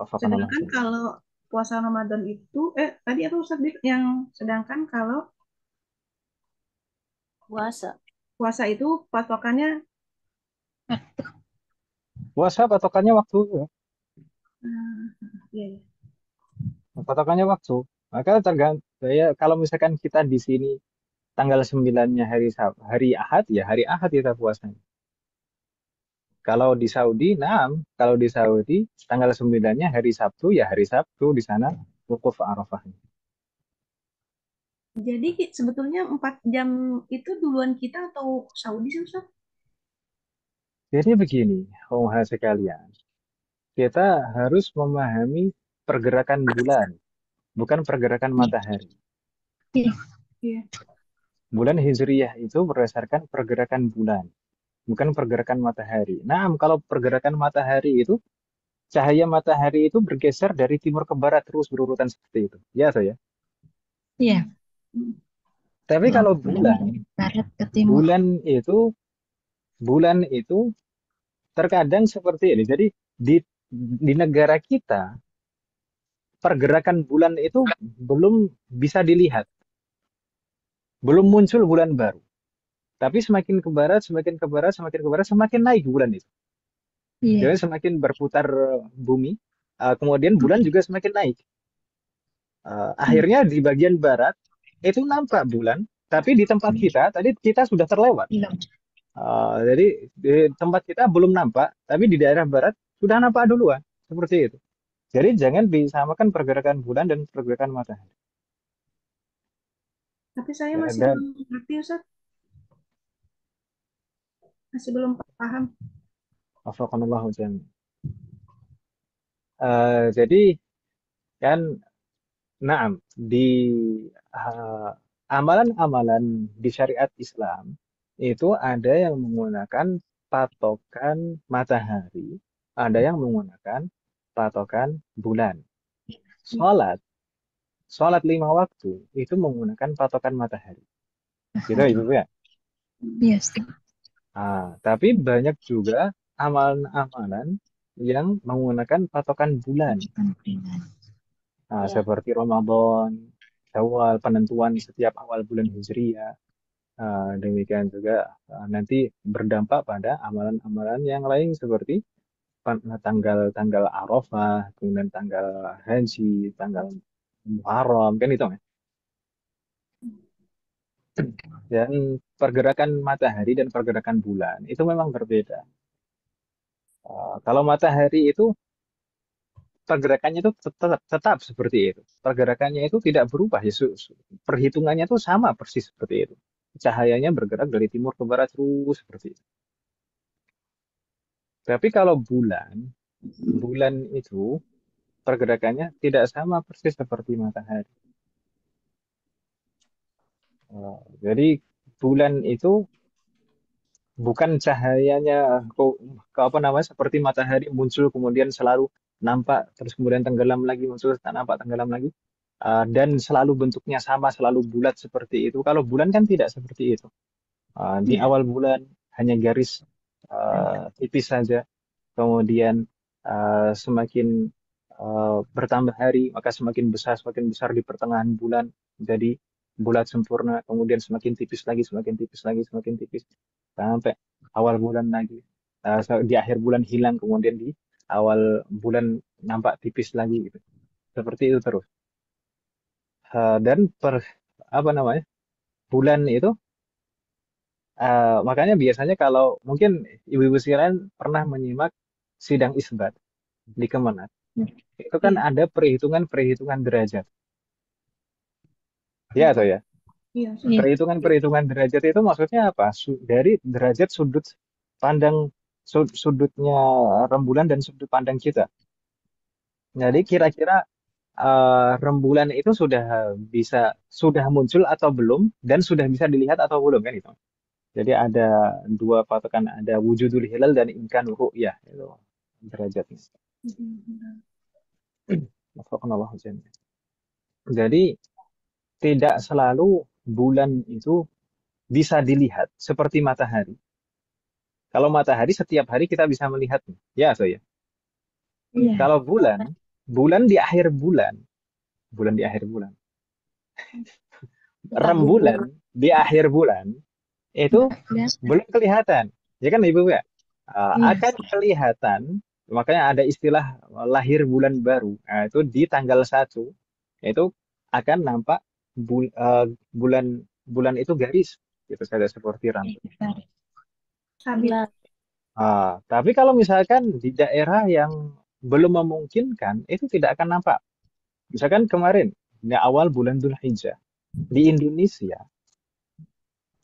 wafakanallah Sedangkan jami'an. kalau puasa Ramadan itu, tadi apa Ustadz yang sedangkan kalau Puasa. puasa itu patokannya, Puasa patokannya waktu, ya. iya, iya. Patokannya waktu. Maka tergantung ya kalau misalkan kita di sini tanggal 9-nya hari Ahad ya hari Ahad kita puasanya. Kalau di Saudi, nah, kalau di Saudi tanggal 9-nya hari Sabtu ya hari Sabtu di sana wukuf Arafah. Jadi sebetulnya 4 jam itu duluan kita atau Saudi sih Ustadz? Jadi begini, kaum sekalian, kita harus memahami pergerakan bulan, bukan pergerakan Iya. matahari. Iya. Iya. Bulan Hijriyah itu berdasarkan pergerakan bulan, bukan pergerakan matahari. Nah, kalau pergerakan matahari itu, cahaya matahari itu bergeser dari timur ke barat terus berurutan seperti itu. Ya, atau ya? Iya. Tapi kalau Bulan dari barat ke timur. bulan itu terkadang seperti ini. Jadi di negara kita pergerakan bulan itu belum bisa dilihat, belum muncul bulan baru. Tapi semakin ke barat, semakin ke barat, semakin ke barat, semakin naik bulan itu. Iya. Jadi semakin berputar bumi, kemudian bulan juga semakin naik. Akhirnya di bagian barat itu nampak bulan, tapi di tempat kita tadi kita sudah terlewat. Belum. Jadi di tempat kita belum nampak, tapi di daerah barat sudah nampak duluan. Seperti itu. Jadi jangan disamakan pergerakan bulan dan pergerakan matahari. Tapi saya Ya, masih dan belum ngerti, Ustaz. Masih belum paham. wafaqanallahu jami'an. Jadi kan, naam, di uh, amalan-amalan di syariat Islam itu ada yang menggunakan patokan matahari, ada yang menggunakan patokan bulan. Sholat, sholat 5 waktu itu menggunakan patokan matahari. Gitu Matahari. Ibu ya. Iya, Ustaz. Tapi banyak juga amalan-amalan yang menggunakan patokan bulan. Patokan bulan. Iya. Seperti Ramadan, Syawal, penentuan setiap awal bulan Hijriyah. Demikian juga nanti berdampak pada amalan-amalan yang lain seperti tanggal-tanggal Arafah, kemudian tanggal Haji, tanggal Muharram, kan itu kan. Dan pergerakan matahari dan pergerakan bulan itu memang berbeda. Kalau matahari itu pergerakannya itu tetap seperti itu. Pergerakannya itu tidak berubah ya. Perhitungannya itu sama persis seperti itu. Cahayanya bergerak dari timur ke barat terus seperti itu. Tapi kalau bulan itu pergerakannya tidak sama persis seperti matahari. Jadi bulan itu bukan cahayanya apa namanya, seperti matahari muncul kemudian selalu nampak terus kemudian tenggelam lagi, muncul tak nampak tenggelam lagi. Dan selalu bentuknya sama, selalu bulat seperti itu. Kalau bulan kan tidak seperti itu. Di Iya. awal bulan hanya garis tipis saja, kemudian semakin bertambah hari, maka semakin besar di pertengahan bulan, jadi bulat sempurna, kemudian semakin tipis lagi, semakin tipis lagi, semakin tipis, sampai awal bulan lagi. Di akhir bulan hilang, kemudian di awal bulan nampak tipis lagi, gitu. Seperti itu terus. Dan apa namanya, bulan itu, makanya biasanya kalau mungkin ibu-ibu sekalian pernah menyimak sidang isbat di Kemenak, itu kan Iya. ada perhitungan derajat, ya atau ya. Iya, Ustaz. Iya. Perhitungan derajat itu maksudnya apa? Dari derajat sudut pandang, sudutnya rembulan dan sudut pandang kita. Jadi kira-kira rembulan itu sudah muncul atau belum, dan sudah bisa dilihat atau belum, kan itu. Jadi ada dua patokan, ada wujudul hilal dan imkan ru'yah, itu derajatnya. Wafaqanallahu jami'an. Jadi tidak selalu bulan itu bisa dilihat seperti matahari. Kalau matahari setiap hari kita bisa melihatnya, ya so ya. Iya. Kalau bulan di akhir bulan, bulan di akhir bulan, Kita rembulan gugur. di akhir bulan itu Nggak kelihatan. belum kelihatan, ya kan Ibu ya? Iya. Akan kelihatan, makanya ada istilah lahir bulan baru. Nah, itu di tanggal 1 itu akan nampak bulan bulan itu garis, gitu saja seperti rambut. Sabit. Nah, Tapi kalau misalkan di daerah yang belum memungkinkan, itu tidak akan nampak. Misalkan kemarin, di awal bulan Dzulhijjah, di Indonesia,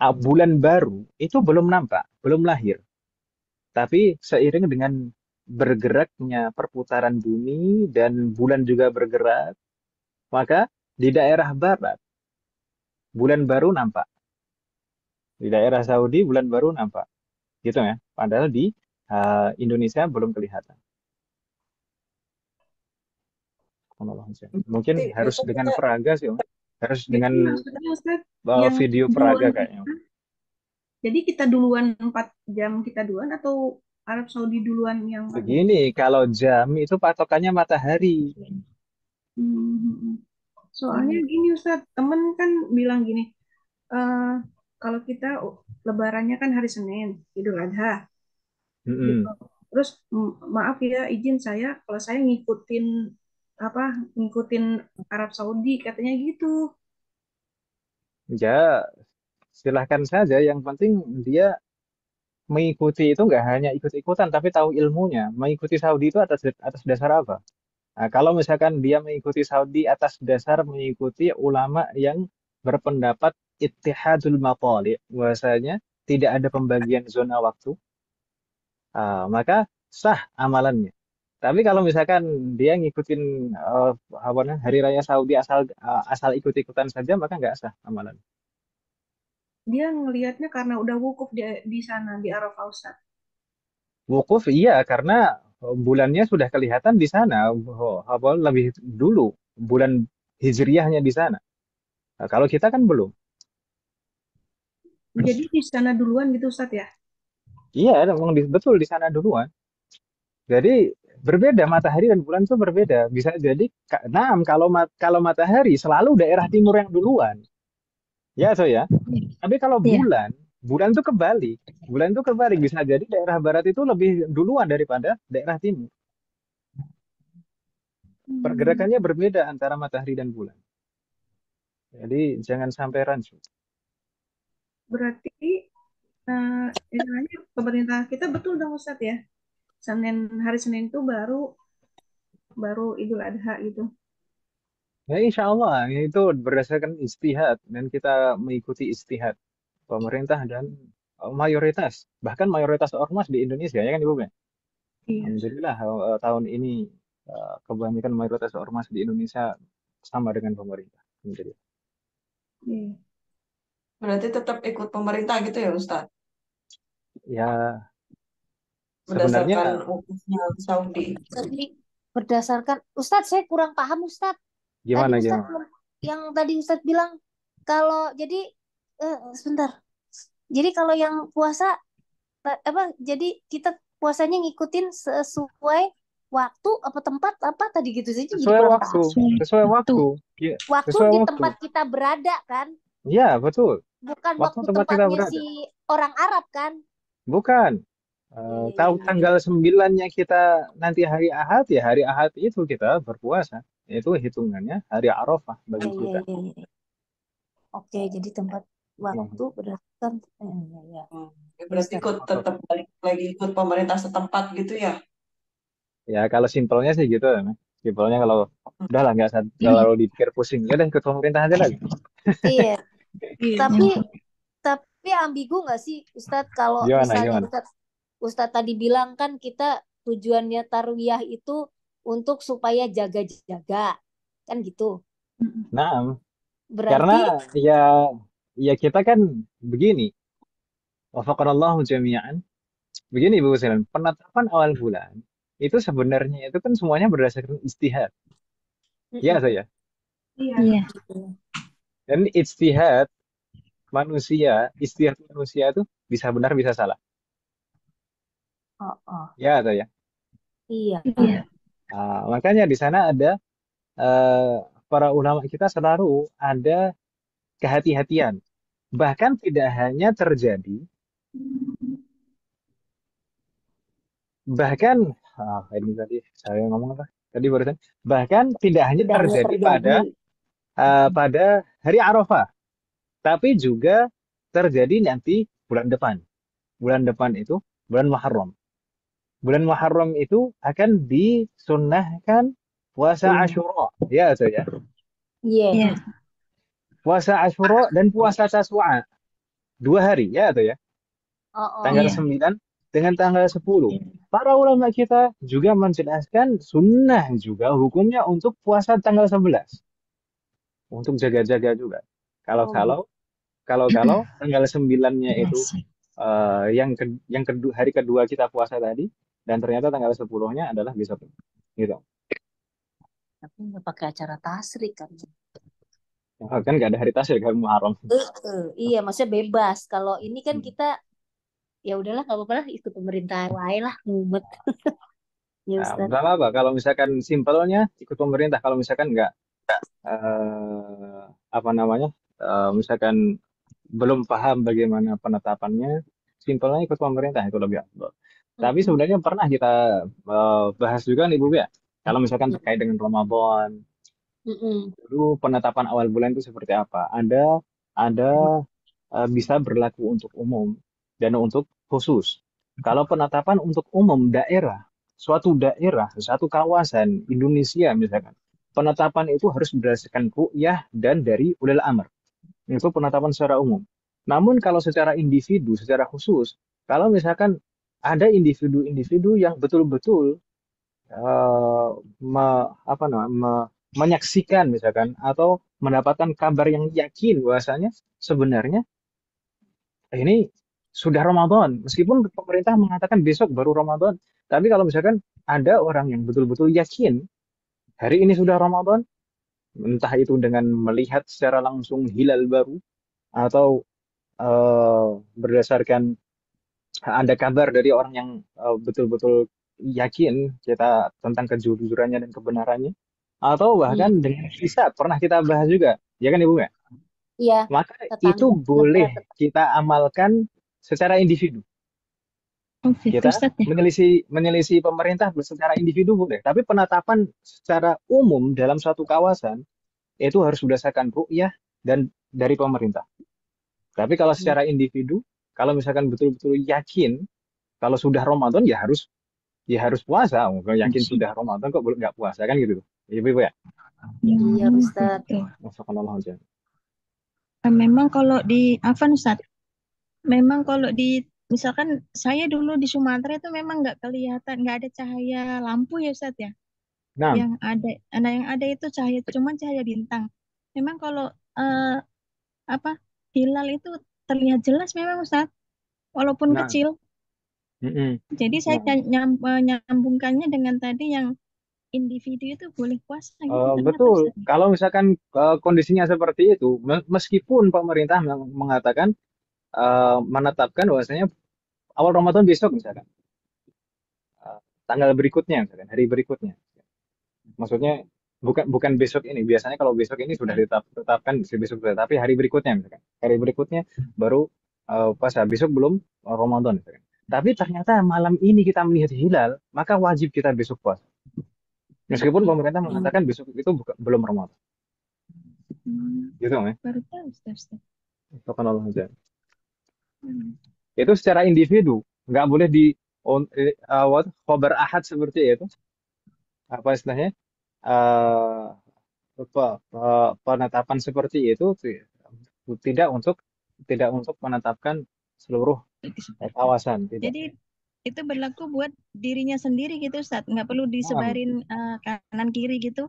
bulan baru itu belum nampak, belum lahir. Tapi seiring dengan bergeraknya perputaran bumi dan bulan juga bergerak, maka di daerah barat bulan baru nampak. Di daerah Saudi bulan baru nampak. Gitu ya. Padahal di Indonesia belum kelihatan. Mungkin Berarti harus besok dengan kita peraga sih, Om. Harus Jadi dengan maksudnya Ustaz yang video duluan peraga kita, kayaknya. jadi kita duluan 4 jam kita duluan atau Arab Saudi duluan yang 4 jam? Begini, kalau jam itu patokannya matahari. Hmm. Soalnya gini Ustaz, temen kan bilang gini, eh kalau kita lebarannya kan hari Senin, Idul Adha, gitu. Mm-mm. Terus maaf ya, izin saya kalau saya ngikutin apa, ngikutin Arab Saudi katanya gitu. Ya, silahkan saja. Yang penting dia mengikuti itu nggak hanya ikut-ikutan, tapi tahu ilmunya. Mengikuti Saudi itu atas dasar apa? Nah, kalau misalkan dia mengikuti Saudi atas dasar mengikuti ulama yang berpendapat ittihadul maqali, bahwasanya tidak ada pembagian zona waktu, maka sah amalannya. Tapi kalau misalkan dia ngikutin apa namanya, hari raya Saudi asal ikut-ikutan saja, maka nggak sah amalan. Dia ngelihatnya karena udah wukuf di sana di Arafah Ustaz. Wukuf iya karena bulannya sudah kelihatan di sana, apa lebih dulu bulan hijriyahnya di sana. Nah, kalau kita kan belum. Jadi di sana duluan gitu Ustaz ya. Iya, memang betul di sana duluan. Jadi berbeda matahari dan bulan itu berbeda. Bisa jadi, nah kalau matahari selalu daerah timur yang duluan, ya so ya. Tapi kalau Iya. bulan tuh kebalik. Bulan tuh kebalik. Bisa jadi daerah barat itu lebih duluan daripada daerah timur. Pergerakannya berbeda antara matahari dan bulan. Jadi jangan sampai rancu. Berarti istilahnya pemerintah kita betul dong Ustaz ya. Hari Senin itu baru baru Idul Adha gitu. Ya insya Allah itu berdasarkan istihad dan kita mengikuti istihad pemerintah dan mayoritas, bahkan mayoritas ormas di Indonesia ya kan Ibu ya. Iya. Alhamdulillah tahun ini kebanyakan mayoritas ormas di Indonesia sama dengan pemerintah. Alhamdulillah. Iya. berarti tetap ikut pemerintah gitu ya Ustaz, Ya berdasarkan sebenarnya wukufnya Saudi. Jadi berdasarkan Ustadz, saya kurang paham Ustadz. Tadi gimana Ustadz gimana? yang tadi Ustadz bilang kalau jadi sebentar. Jadi kalau yang puasa apa? Jadi kita puasanya ngikutin sesuai waktu apa tempat apa tadi gitu saja jadi Sesuai kurang waktu, paham. sesuai waktu. Ya, Waktu sesuai di waktu. tempat kita berada kan, Ya, betul. bukan Waktu waktu tempat kita tempatnya berada. si orang Arab kan? Bukan. Iya, Tahu iya, iya. tanggal 9-nya kita nanti hari Ahad, ya hari Ahad itu kita berpuasa. Itu hitungannya hari Arafah bagi Iya, kita. iya, iya. Oke, jadi tempat waktu berdasarkan ya, ya. Ya, berarti ikut tetap balik lagi ikut pemerintah setempat gitu ya. Ya kalau simpelnya sih gitu ya. Simpelnya kalau udahlah nggak kalau dipikir pusing, ya udah ikut pemerintah aja lagi. Iya, Iya. tapi ambigu nggak sih Ustadz kalau Gimana misalnya gimana? Ustadz tadi bilang kan kita tujuannya tarwiyah itu untuk supaya jaga-jaga kan gitu. Nah, Berarti karena ya kita kan begini. Wafaqanallahu jami'an. Begini Ibu Selen, penetapan awal bulan itu sebenarnya itu kan semuanya berdasarkan istihad. Ya saya. Iya. Dan istihad manusia itu bisa benar bisa salah. Ya saya. iya. Iya. Makanya di sana ada para ulama kita selalu ada kehati-hatian. Bahkan tidak hanya terjadi, bahkan ini tadi saya ngomong apa? Tadi barusan, bahkan tidak hanya Tidak hanya terjadi terjadi. pada hari Arafah, tapi juga terjadi nanti bulan depan. Bulan depan itu bulan Muharram. Bulan Muharram itu akan disunnahkan puasa Asyura. Ya, saya. Iya. Iya. Puasa Asyura dan puasa Tasu'a. 2 hari, ya atau ya? Tanggal Iya. 9 dengan tanggal 10. Para ulama kita juga menjelaskan sunnah juga hukumnya untuk puasa tanggal 11. Untuk jaga-jaga juga. Oh, Kalau-kalau gitu. kalau-kalau tanggal 9-nya Iya itu sih. yang kedua, hari kedua kita puasa tadi, dan ternyata tanggal 10-nya adalah besok. Gitu. Tapi nggak pakai acara tasrik kan. Kan nggak ada hari tasrik, hari Muharram. Iya, maksudnya bebas. Kalau ini kan Hmm. kita ya udahlah nggak apa-apa lah ikut pemerintah wae lah ngumet ya Nah, Ustaz. nggak apa-apa. Kalau misalkan simpelnya ikut pemerintah, kalau misalkan nggak apa namanya, misalkan belum paham bagaimana penetapannya, simpelnya ikut pemerintah itu lebih afdol. Tapi Mm-mm. sebenarnya pernah kita bahas juga nih Bu ya, kalau misalkan terkait dengan Ramadan, Mm-mm. dulu penetapan awal bulan itu seperti apa? Ada bisa berlaku untuk umum dan untuk khusus. Kalau penetapan untuk umum daerah, suatu daerah, satu kawasan Indonesia misalkan, penetapan itu harus berdasarkan ru'yah dan dari ulil amr. Itu penetapan secara umum. Namun kalau secara individu, secara khusus, kalau misalkan ada individu-individu yang betul-betul eh, menyaksikan misalkan atau mendapatkan kabar yang yakin bahwasanya sebenarnya ini sudah Ramadan. Meskipun pemerintah mengatakan besok baru Ramadan, tapi kalau misalkan ada orang yang betul-betul yakin hari ini sudah Ramadan, entah itu dengan melihat secara langsung hilal baru atau berdasarkan ada kabar dari orang yang betul-betul yakin kita tentang kejujurannya dan kebenarannya, atau bahkan Hmm. dengan hisab pernah kita bahas juga, ya kan Ibu ya? Iya, Maka itu tetangga negara boleh kita amalkan secara individu. Oh gitu Kita Ustaz ya. menyelisih pemerintah secara individu boleh, tapi penetapan secara umum dalam suatu kawasan itu harus berdasarkan ru'yah dan dari pemerintah. Tapi kalau Hmm. secara individu, kalau misalkan betul-betul yakin kalau sudah Ramadan ya harus puasa. Oh, kalau yakin sudah Ramadan kok belum nggak puasa kan gitu. Ibu ya. Iya Hmm, Ustaz. gitu. Masakanallah aja. Memang kalau di Afan Ustaz, memang kalau di misalkan saya dulu di Sumatera itu memang nggak kelihatan, nggak ada cahaya lampu ya Ustaz ya. Nah, Yang ada itu cuman cahaya bintang. Memang kalau eh, apa hilal itu terlihat jelas memang Ustaz, walaupun nah, kecil. mm-mm. Jadi saya Nah, nyambungkannya dengan tadi yang individu itu boleh puasa gitu ternyata betul. Ustaz. Kalau misalkan kondisinya seperti itu, meskipun pemerintah mengatakan menetapkan bahwasanya awal Ramadan besok misalkan, eh, tanggal berikutnya misalkan, hari berikutnya. Maksudnya bukan bukan besok ini. Biasanya kalau besok ini sudah ditetapkan besok, tapi hari berikutnya misalkan. Hari berikutnya baru puasa. Besok belum Ramadan misalkan. Tapi ternyata malam ini kita melihat hilal, maka wajib kita besok puasa. Meskipun pemerintah mengatakan besok itu belum Ramadan. Hmm, Gitu kan? baru tahu Ustaz. Subhanallah aja. Hmm. Itu secara individu. Nggak boleh di khobar ahad seperti itu. Apa istilahnya? eh penetapan seperti itu tidak untuk tidak untuk menetapkan seluruh kawasan, tidak. Jadi itu berlaku buat dirinya sendiri gitu Ustaz, nggak perlu Nah, disebarin kanan kiri gitu.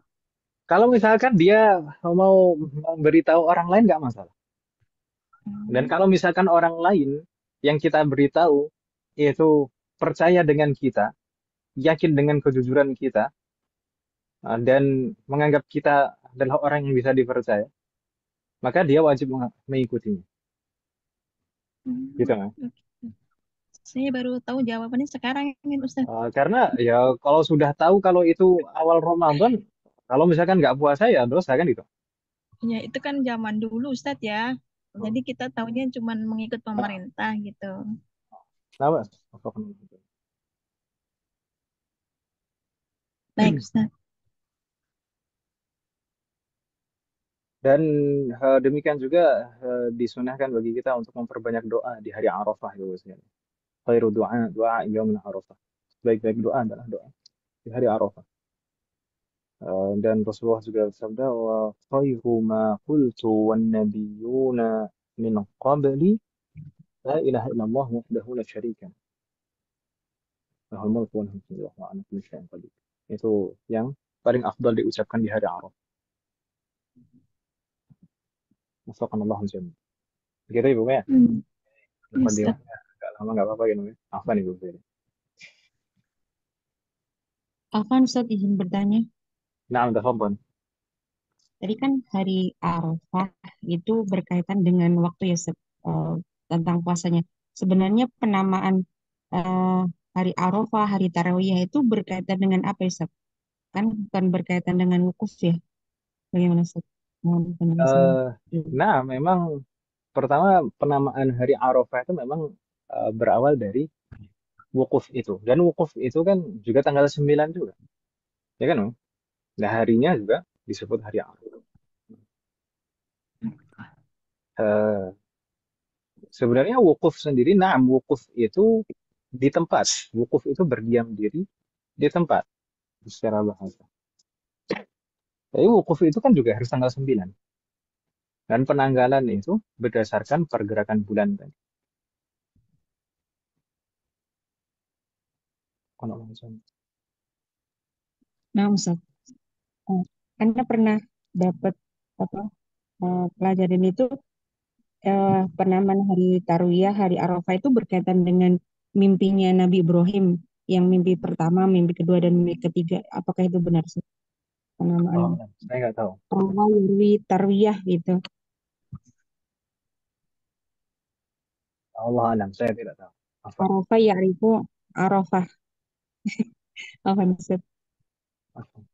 kalau misalkan dia mau memberitahu orang lain nggak masalah. Dan Hmm. kalau misalkan orang lain yang kita beritahu itu percaya dengan kita, yakin dengan kejujuran kita, dan menganggap kita adalah orang yang bisa dipercaya, maka dia wajib mengikutinya. Gitu Hmm, kan? oke. Saya baru tahu jawabannya sekarang ini Ustaz. Karena ya kalau sudah tahu kalau itu awal Ramadan, kalau misalkan nggak puasa ya dosa kan itu. Ya itu kan zaman dulu Ustaz ya. Jadi kita tahunya cuma mengikut pemerintah gitu. Kenapa? Baik Ustaz. Dan demikian juga disunahkan bagi kita untuk memperbanyak doa di hari Arafah itu biasanya. Khairu doa doa yaumil Arafah. Baik-baik doa adalah doa di hari Arafah. Dan Rasulullah juga bersabda wa khairu ma qultu wan nabiyyuna min qabli la ilaha illallah wahdahu la syarika. Lahul mulku wa lahul hamdu wa ala kulli syai'in qadir. Itu yang paling afdal diucapkan di hari Arafah. Waffaqanallahu jami'an. Begitu Ibu ya. Hmm. Iya, Ustaz. Mukadimahnya agak lama nggak apa-apa gitu ya. Afwan Ibu. Afwan Ustaz, izin bertanya. Na'am, tafadhal. Tadi kan hari Arafah itu berkaitan dengan waktu ya, Ustaz, tentang puasanya. Sebenarnya penamaan eh, hari Arafah, hari Tarawih itu berkaitan dengan apa ya, Ustaz? Kan bukan berkaitan dengan wukuf ya. Bagaimana, Ustaz? Mohon penjelasannya. Eh, nah, memang pertama penamaan hari Arafah itu memang berawal dari wukuf itu. Dan wukuf itu kan juga tanggal 9 juga. Ya kan, Om? Nah, harinya juga disebut hari Arafah. Eh, Sebenarnya wukuf sendiri, nah, wukuf itu di tempat. Wukuf itu berdiam diri di tempat secara bahasa. Tapi wukuf itu kan juga harus tanggal 9. Dan penanggalan itu berdasarkan pergerakan bulan tadi. Kalau langsung. Nah, Ustaz, Anda pernah dapat apa pelajaran itu penamaan hari Tarwiyah, hari Arafah itu berkaitan dengan mimpinya Nabi Ibrahim yang mimpi pertama, mimpi kedua, dan mimpi ketiga. Apakah itu benar sih? Penamaan Oh, saya nggak tahu. Arafah, Tarwiyah gitu. Allah alam, saya tidak tahu. Apa? Arafah ya'rifu Arafah. Apa maksud? Apa?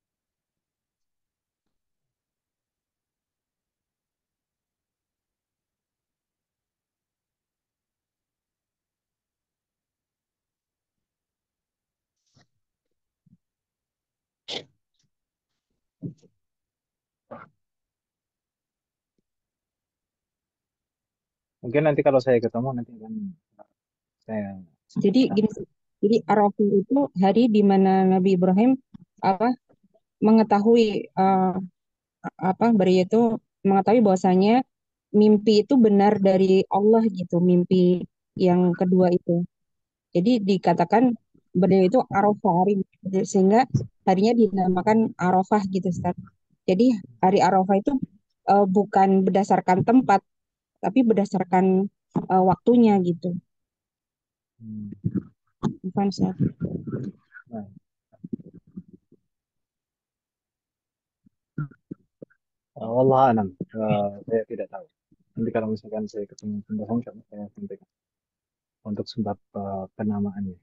Mungkin nanti kalau saya ketemu nanti akan saya. Jadi gini, jadi Arafah itu hari di mana Nabi Ibrahim apa mengetahui beri itu mengetahui bahwasanya mimpi itu benar dari Allah gitu, mimpi yang kedua itu. Jadi dikatakan beliau itu Arafah hari sehingga harinya dinamakan Arafah gitu, Ustaz. Jadi hari Arafah itu bukan berdasarkan tempat, tapi berdasarkan waktunya gitu. Hmm. Bukan, Ustaz. Nah, Allah alam, saya tidak tahu. Nanti kalau misalkan saya ketemu penjelasan, saya sampaikan untuk sebab penamaannya.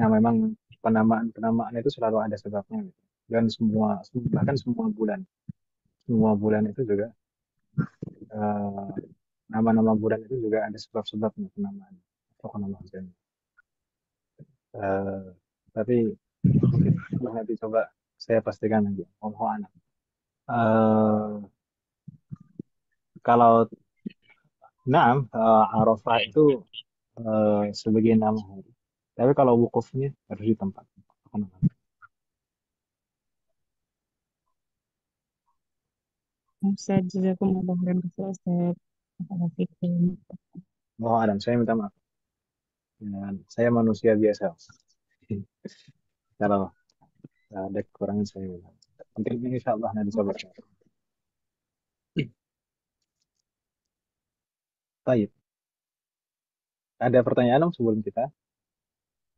Nah, memang penamaan itu selalu ada sebabnya, gitu. Dan bahkan semua bulan itu juga eh, nama-nama bulan itu juga ada sebab-sebabnya penamaan. Tokoh nama Husain. Eh, tapi nanti coba saya pastikan lagi. Allah alam. Eh, Kalau Arafah itu sebagai nama hari. Tapi kalau wukufnya harus di tempat. Ustaz, jazakumullah khairan, Ustaz. Allah alam, saya minta maaf. Saya manusia biasa. Kalau ada kekurangan saya minta. Mungkin ini insya Allah nanti coba. Baik. Ada pertanyaan Om, sebelum kita?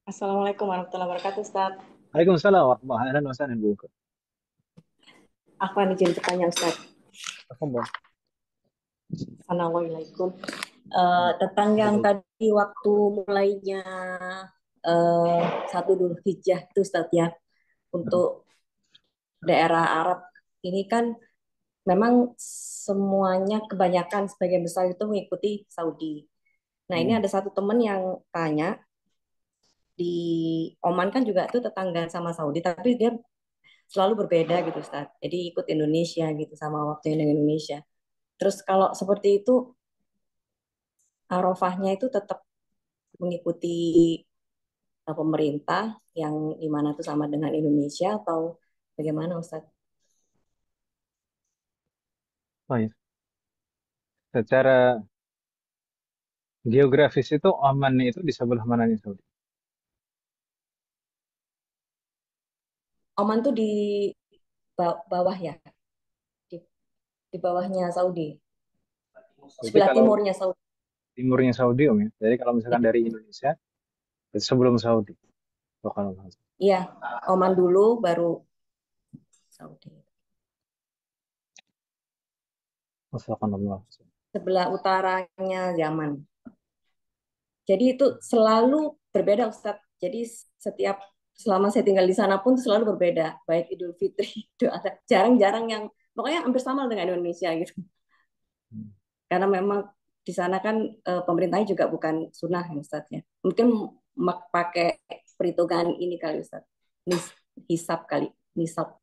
Assalamualaikum warahmatullahi wabarakatuh, Ustaz. Waalaikumsalam warahmatullahi wabarakatuh. Aku izin bertanya, Ustaz. Tafadhol. Assalamualaikum. Tentang yang tadi waktu mulainya 1 Dzulhijjah itu, Ustaz ya, untuk daerah Arab ini kan memang semuanya kebanyakan sebagian besar itu mengikuti Saudi. Nah, ini ada satu teman yang tanya di Oman kan juga tuh tetangga sama Saudi, tapi dia selalu berbeda gitu, Ustaz. Jadi ikut Indonesia gitu sama waktunya dengan Indonesia. Terus kalau seperti itu Arafahnya itu tetap mengikuti pemerintah yang dimana tuh sama dengan Indonesia atau bagaimana, Ustaz? Baik. Secara geografis itu Oman itu di sebelah mananya Saudi? Oman tuh di bawah ya, di, di bawahnya Saudi, Berarti sebelah kalau timurnya Saudi. timurnya Saudi Om ya. Jadi kalau Ya, misalkan dari Indonesia itu sebelum Saudi. Kalau iya, Oman dulu baru Saudi. Allah. Sebelah utaranya Yaman. Jadi itu selalu berbeda Ustadz. Jadi setiap selama saya tinggal di sana pun selalu berbeda. Baik Idul Fitri, Idul Adha. Jarang-jarang yang pokoknya hampir sama dengan Indonesia gitu. Karena memang di sana kan pemerintahnya juga bukan sunnah ya Ustadz ya. Mungkin pakai perhitungan ini kali Ustadz. Hisap kali. Nisab.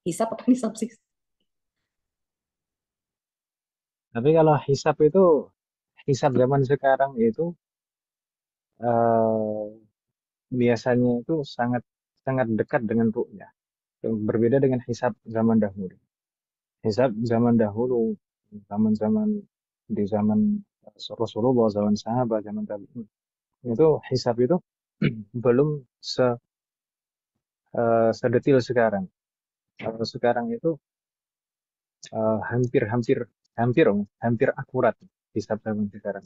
Hisap apa nisab sih? Tapi kalau hisab zaman sekarang itu eh, biasanya itu sangat sangat dekat dengan ru'yah. Berbeda dengan hisab zaman dahulu. Hisab zaman dahulu, zaman-zaman di zaman Rasulullah, zaman sahabat, zaman tabi'in, itu hisab itu belum sedetil sekarang. Kalau sekarang itu hampir hampir akurat hisab zaman sekarang.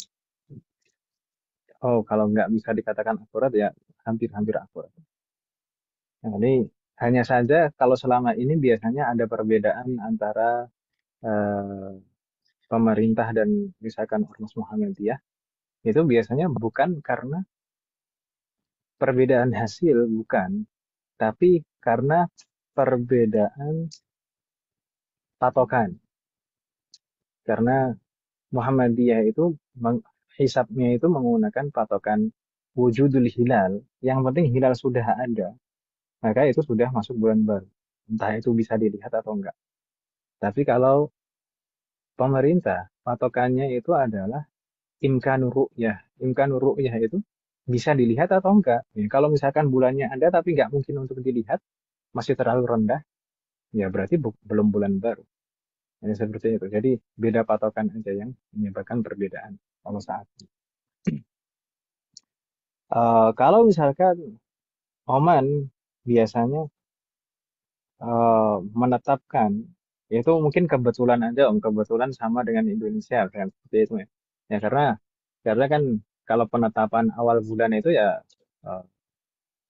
Oh, kalau nggak bisa dikatakan akurat ya hampir akurat. Nah, jadi hanya saja kalau selama ini biasanya ada perbedaan antara eh, pemerintah dan misalkan Ormas Muhammadiyah itu biasanya bukan karena perbedaan hasil, bukan, tapi karena perbedaan patokan. Karena Muhammadiyah itu hisabnya itu menggunakan patokan wujudul hilal. Yang penting hilal sudah ada, maka itu sudah masuk bulan baru. Entah itu bisa dilihat atau enggak. Tapi kalau pemerintah, patokannya itu adalah imkanur ru'yah. Imkanur ru'yah itu bisa dilihat atau enggak. Ya, kalau misalkan bulannya ada tapi nggak mungkin untuk dilihat, masih terlalu rendah, ya berarti belum bulan baru. Jadi seperti itu. Jadi beda patokan aja yang menyebabkan perbedaan kalau saat ini. Kalau misalkan Oman biasanya menetapkan itu mungkin kebetulan aja Om, kebetulan sama dengan Indonesia kan seperti itu ya. Ya karena kan kalau penetapan awal bulan itu ya eh,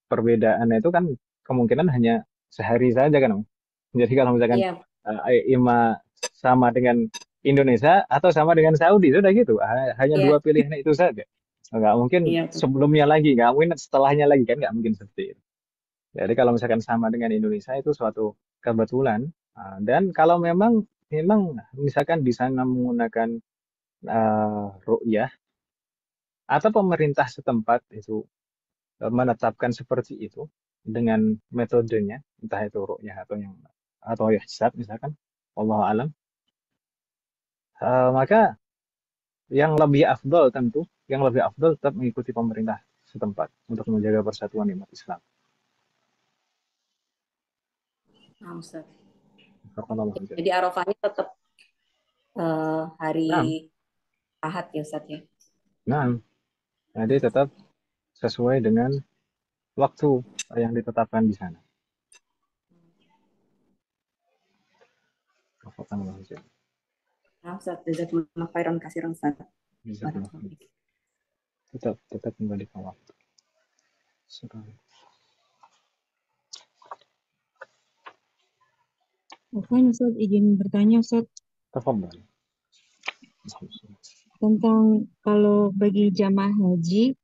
perbedaannya itu kan kemungkinan hanya sehari saja kan Om. Jadi kalau misalkan Iya, IMA sama dengan Indonesia atau sama dengan Saudi sudah gitu. Hanya dua iya, pilihan itu saja. Nggak mungkin iya. sebelumnya lagi, nggak mungkin setelahnya lagi kan nggak mungkin seperti itu. Jadi kalau misalkan sama dengan Indonesia itu suatu kebetulan. Dan kalau memang misalkan di sana menggunakan ru'yah atau pemerintah setempat itu menetapkan seperti itu dengan metodenya, entah itu ru'yah atau ihsab misalkan, Allah alam, maka yang lebih afdol tetap mengikuti pemerintah setempat untuk menjaga persatuan umat Islam. Nah, Ustadz. Allah. Jadi Arafahnya tetap hari Nah, Ahad ya Ustadz ya. nah, jadi tetap sesuai dengan waktu yang ditetapkan di sana. Nah, Ustadz, jazakumullah khairan kasiran Ustadz. Tetap kembali ke waktu. Oke, Ustaz, izin bertanya, Ustaz, Tafadhal. tentang kalau bagi jamaah haji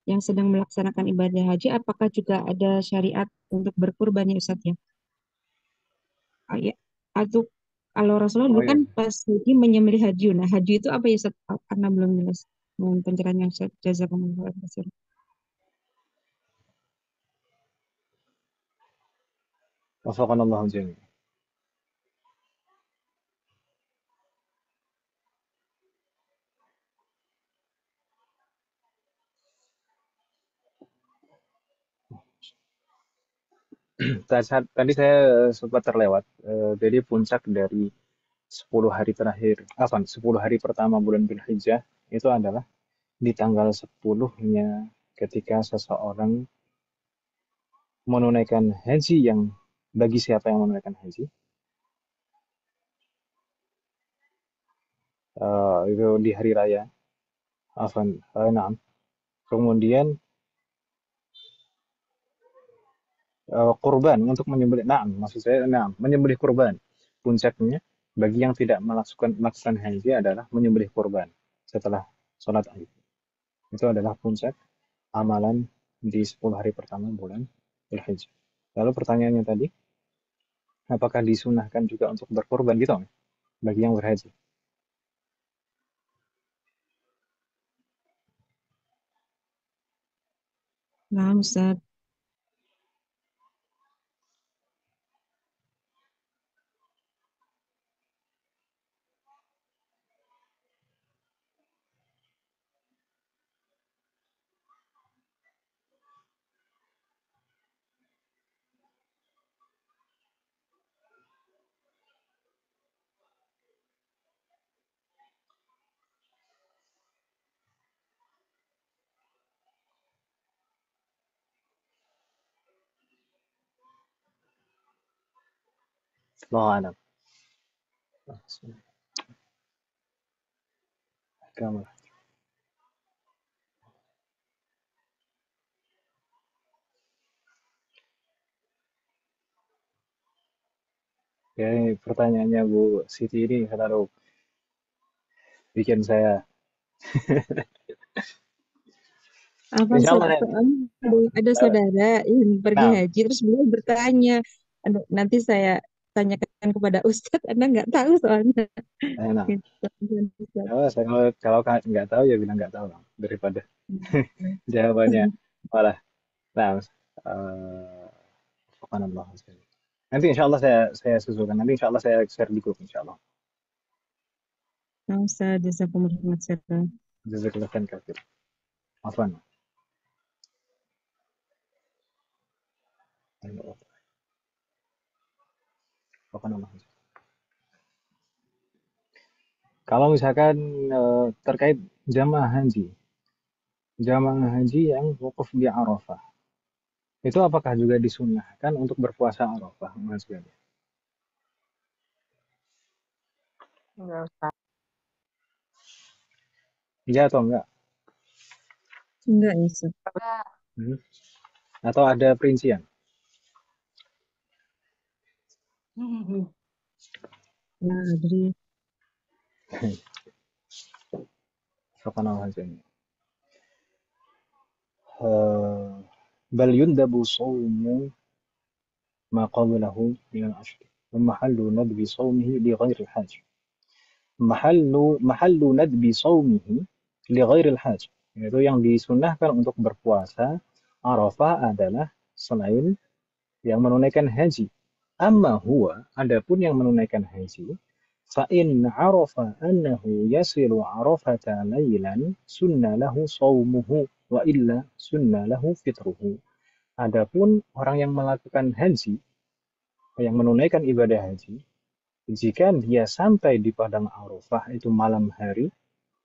yang sedang melaksanakan ibadah haji, apakah juga ada syariat untuk berkurban ya, Ustaz ya? Ya, atau kalau Rasulullah Oh dulu iya. kan pas haji menyembelih haji. Nah, haji itu apa ya, Ustaz? Karena belum jelas. Mohon pencerahannya, Ustaz. Jazakumullah khairan. Wafaqanallahu jami'an. Tadi saya sempat terlewat. Jadi puncak dari 10 hari terakhir, 10 hari pertama bulan Dzulhijjah itu adalah di tanggal 10-nya ketika seseorang menunaikan haji yang bagi siapa yang menunaikan haji. Itu di hari raya. Afan, naam. Kemudian kurban untuk menyembelih. Naam, maksud saya naam, menyembelih kurban. Puncaknya bagi yang tidak melakukan haji adalah menyembelih kurban setelah sholat Id. Itu adalah puncak amalan di 10 hari pertama bulan Dzulhijjah. Lalu pertanyaannya tadi, apakah disunahkan juga untuk berkorban gitu bagi yang berhaji? Nah, Ustaz. Allah alam. Kamu. Ya, ini pertanyaannya Bu Siti ini selalu bikin saya. Apa Insya Ustaz? Allah. Soalnya ada saudara yang pergi Nah, haji terus beliau bertanya. Aduh, nanti saya tanyakan kepada Ustadz, Anda nggak tahu soalnya. nah. Gitu, Ustaz. Kalau nggak tahu ya bilang nggak tahu lah, daripada jawabannya malah. Nah, subhanallah. Nanti insya Allah saya susulkan. Nanti insya Allah saya share di grup insya Allah. Nah, Ustaz, jazakumullah khairan. Jazakallah khair. Afwan. Subhanallah. Kalau misalkan terkait jamaah haji, yang wukuf di Arafah, itu apakah juga disunnahkan untuk berpuasa Arafah, Mas Gadi? Enggak usah. Iya atau enggak? Enggak ya, Ustaz. Hmm? Atau ada perincian? Nah, jadi Subhanallah. بل يندب صوم ما قبله من الأشهر ومحل ندب صومه لغير الحاج. محل ندب صومه لغير الحاج. Itu yang disunnahkan untuk berpuasa Arafah adalah selain yang menunaikan haji. Amma huwa, adapun yang menunaikan haji, fa in arafa annahu yasilu arafata laylan sunna lahu sawmuhu wa illa sunna lahu fitruhu. Adapun orang yang melakukan haji, yang menunaikan ibadah haji, jika dia sampai di padang Arafah itu malam hari,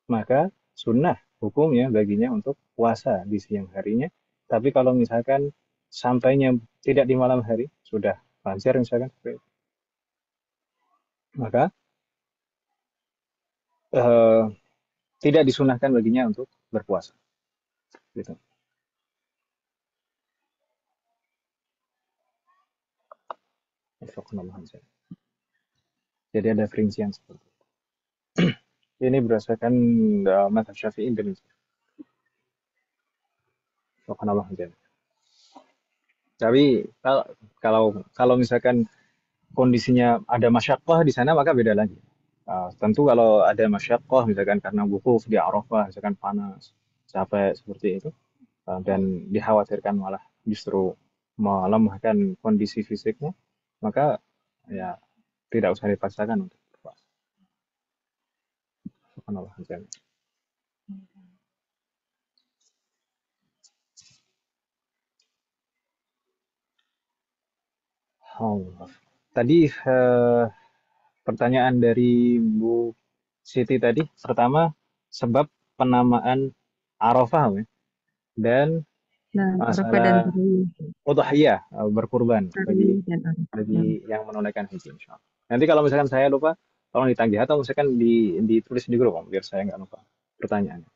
maka sunnah hukumnya baginya untuk puasa di siang harinya. Tapi kalau misalkan sampainya tidak di malam hari, sudah fajar misalkan, maka eh, tidak disunahkan baginya untuk berpuasa. Gitu. Jadi ada perincian seperti itu. Ini berdasarkan mazhab Syafi'i Indonesia. Subhanallah. Tapi kalau misalkan kondisinya ada masyaqqah di sana maka beda lagi. Tentu kalau ada masyaqqah misalkan karena wukuf di Arafah misalkan panas, capek seperti itu dan dikhawatirkan malah justru melemahkan kondisi fisiknya, maka ya tidak usah dipaksakan untuk berpuasa. Subhanallah. Allah. Tadi pertanyaan dari Bu Siti tadi, pertama sebab penamaan Arafah ya. Dan Nah, Arafah dan masalah Tarwiyah. udhiyah, berkurban Tarwiyah dan Arafah. bagi yang menunaikan haji, insyaallah. Nanti kalau misalkan saya lupa, tolong ditagih atau misalkan ditulis di grup, Om, biar saya nggak lupa pertanyaannya.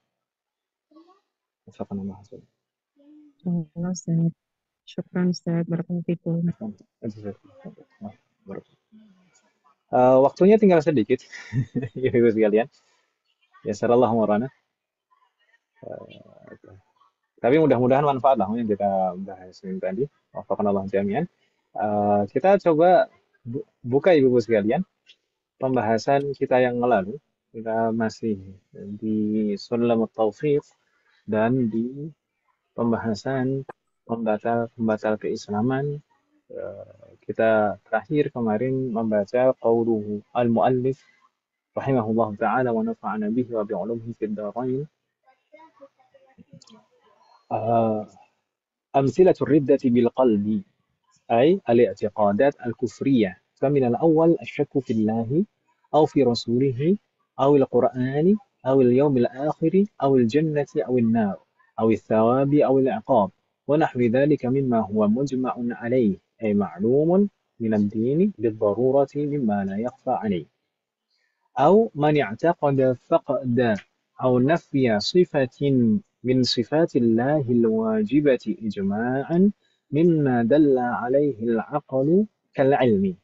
Wafaqqanallahu a'lam. Allah, Ustaz. Syukran, Ustaz. Barakallahu fikum. Waktunya tinggal sedikit, ibu sekalian. Ya, sallallahu warana. Tapi mudah-mudahan manfaat lah yang kita bahas ini tadi. Wafaqqanallahu jami'an. Kita coba buka ibu sekalian pembahasan kita yang lalu. Kita masih di Sulamut Taufiq dan di pembahasan pembatal keislaman. Kita terakhir kemarin membaca qauluhu al-muallif rahimahullah ta'ala wa nafa'ana bihi wa bi'ulumihi fid dharain. أمثلة الردة بالقلب أي الاعتقادات الكفرية، فمن الأول الشك في الله أو في رسوله أو القرآن أو اليوم الآخر أو الجنة أو النار أو الثواب أو العقاب ونحو ذلك مما هو مجمع عليه أي معلوم من الدين بالضرورة مما لا يخفى عليه. أو من اعتقد فقد أو نفي صفة من صفات الله الواجبة إجماعا مما دل عليه العقل كالعلم.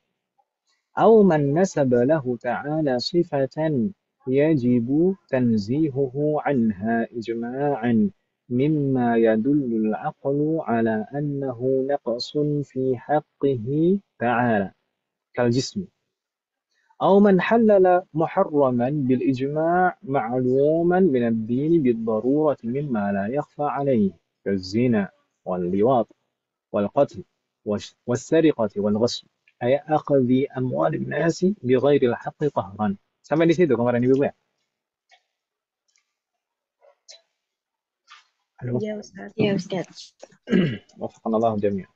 أو من نسب له تعالى صفة يجب تنزيهه عنها إجماعا مما يدل العقل على أنه نقص في حقه تعالى كالجسم. أو من حلل محرما بالإجماع معلوما من الدين بالضرورة مما لا يخفى عليه كالزنا واللواط والقتل والسرقة والغصب أي أخذ أموال الناس بغير الحق قهرا. Sampai di situ kemarin Ibu ya? Halo. Iya, Ustaz. Ya, Ustaz. Wafaqqanallahu jami'an.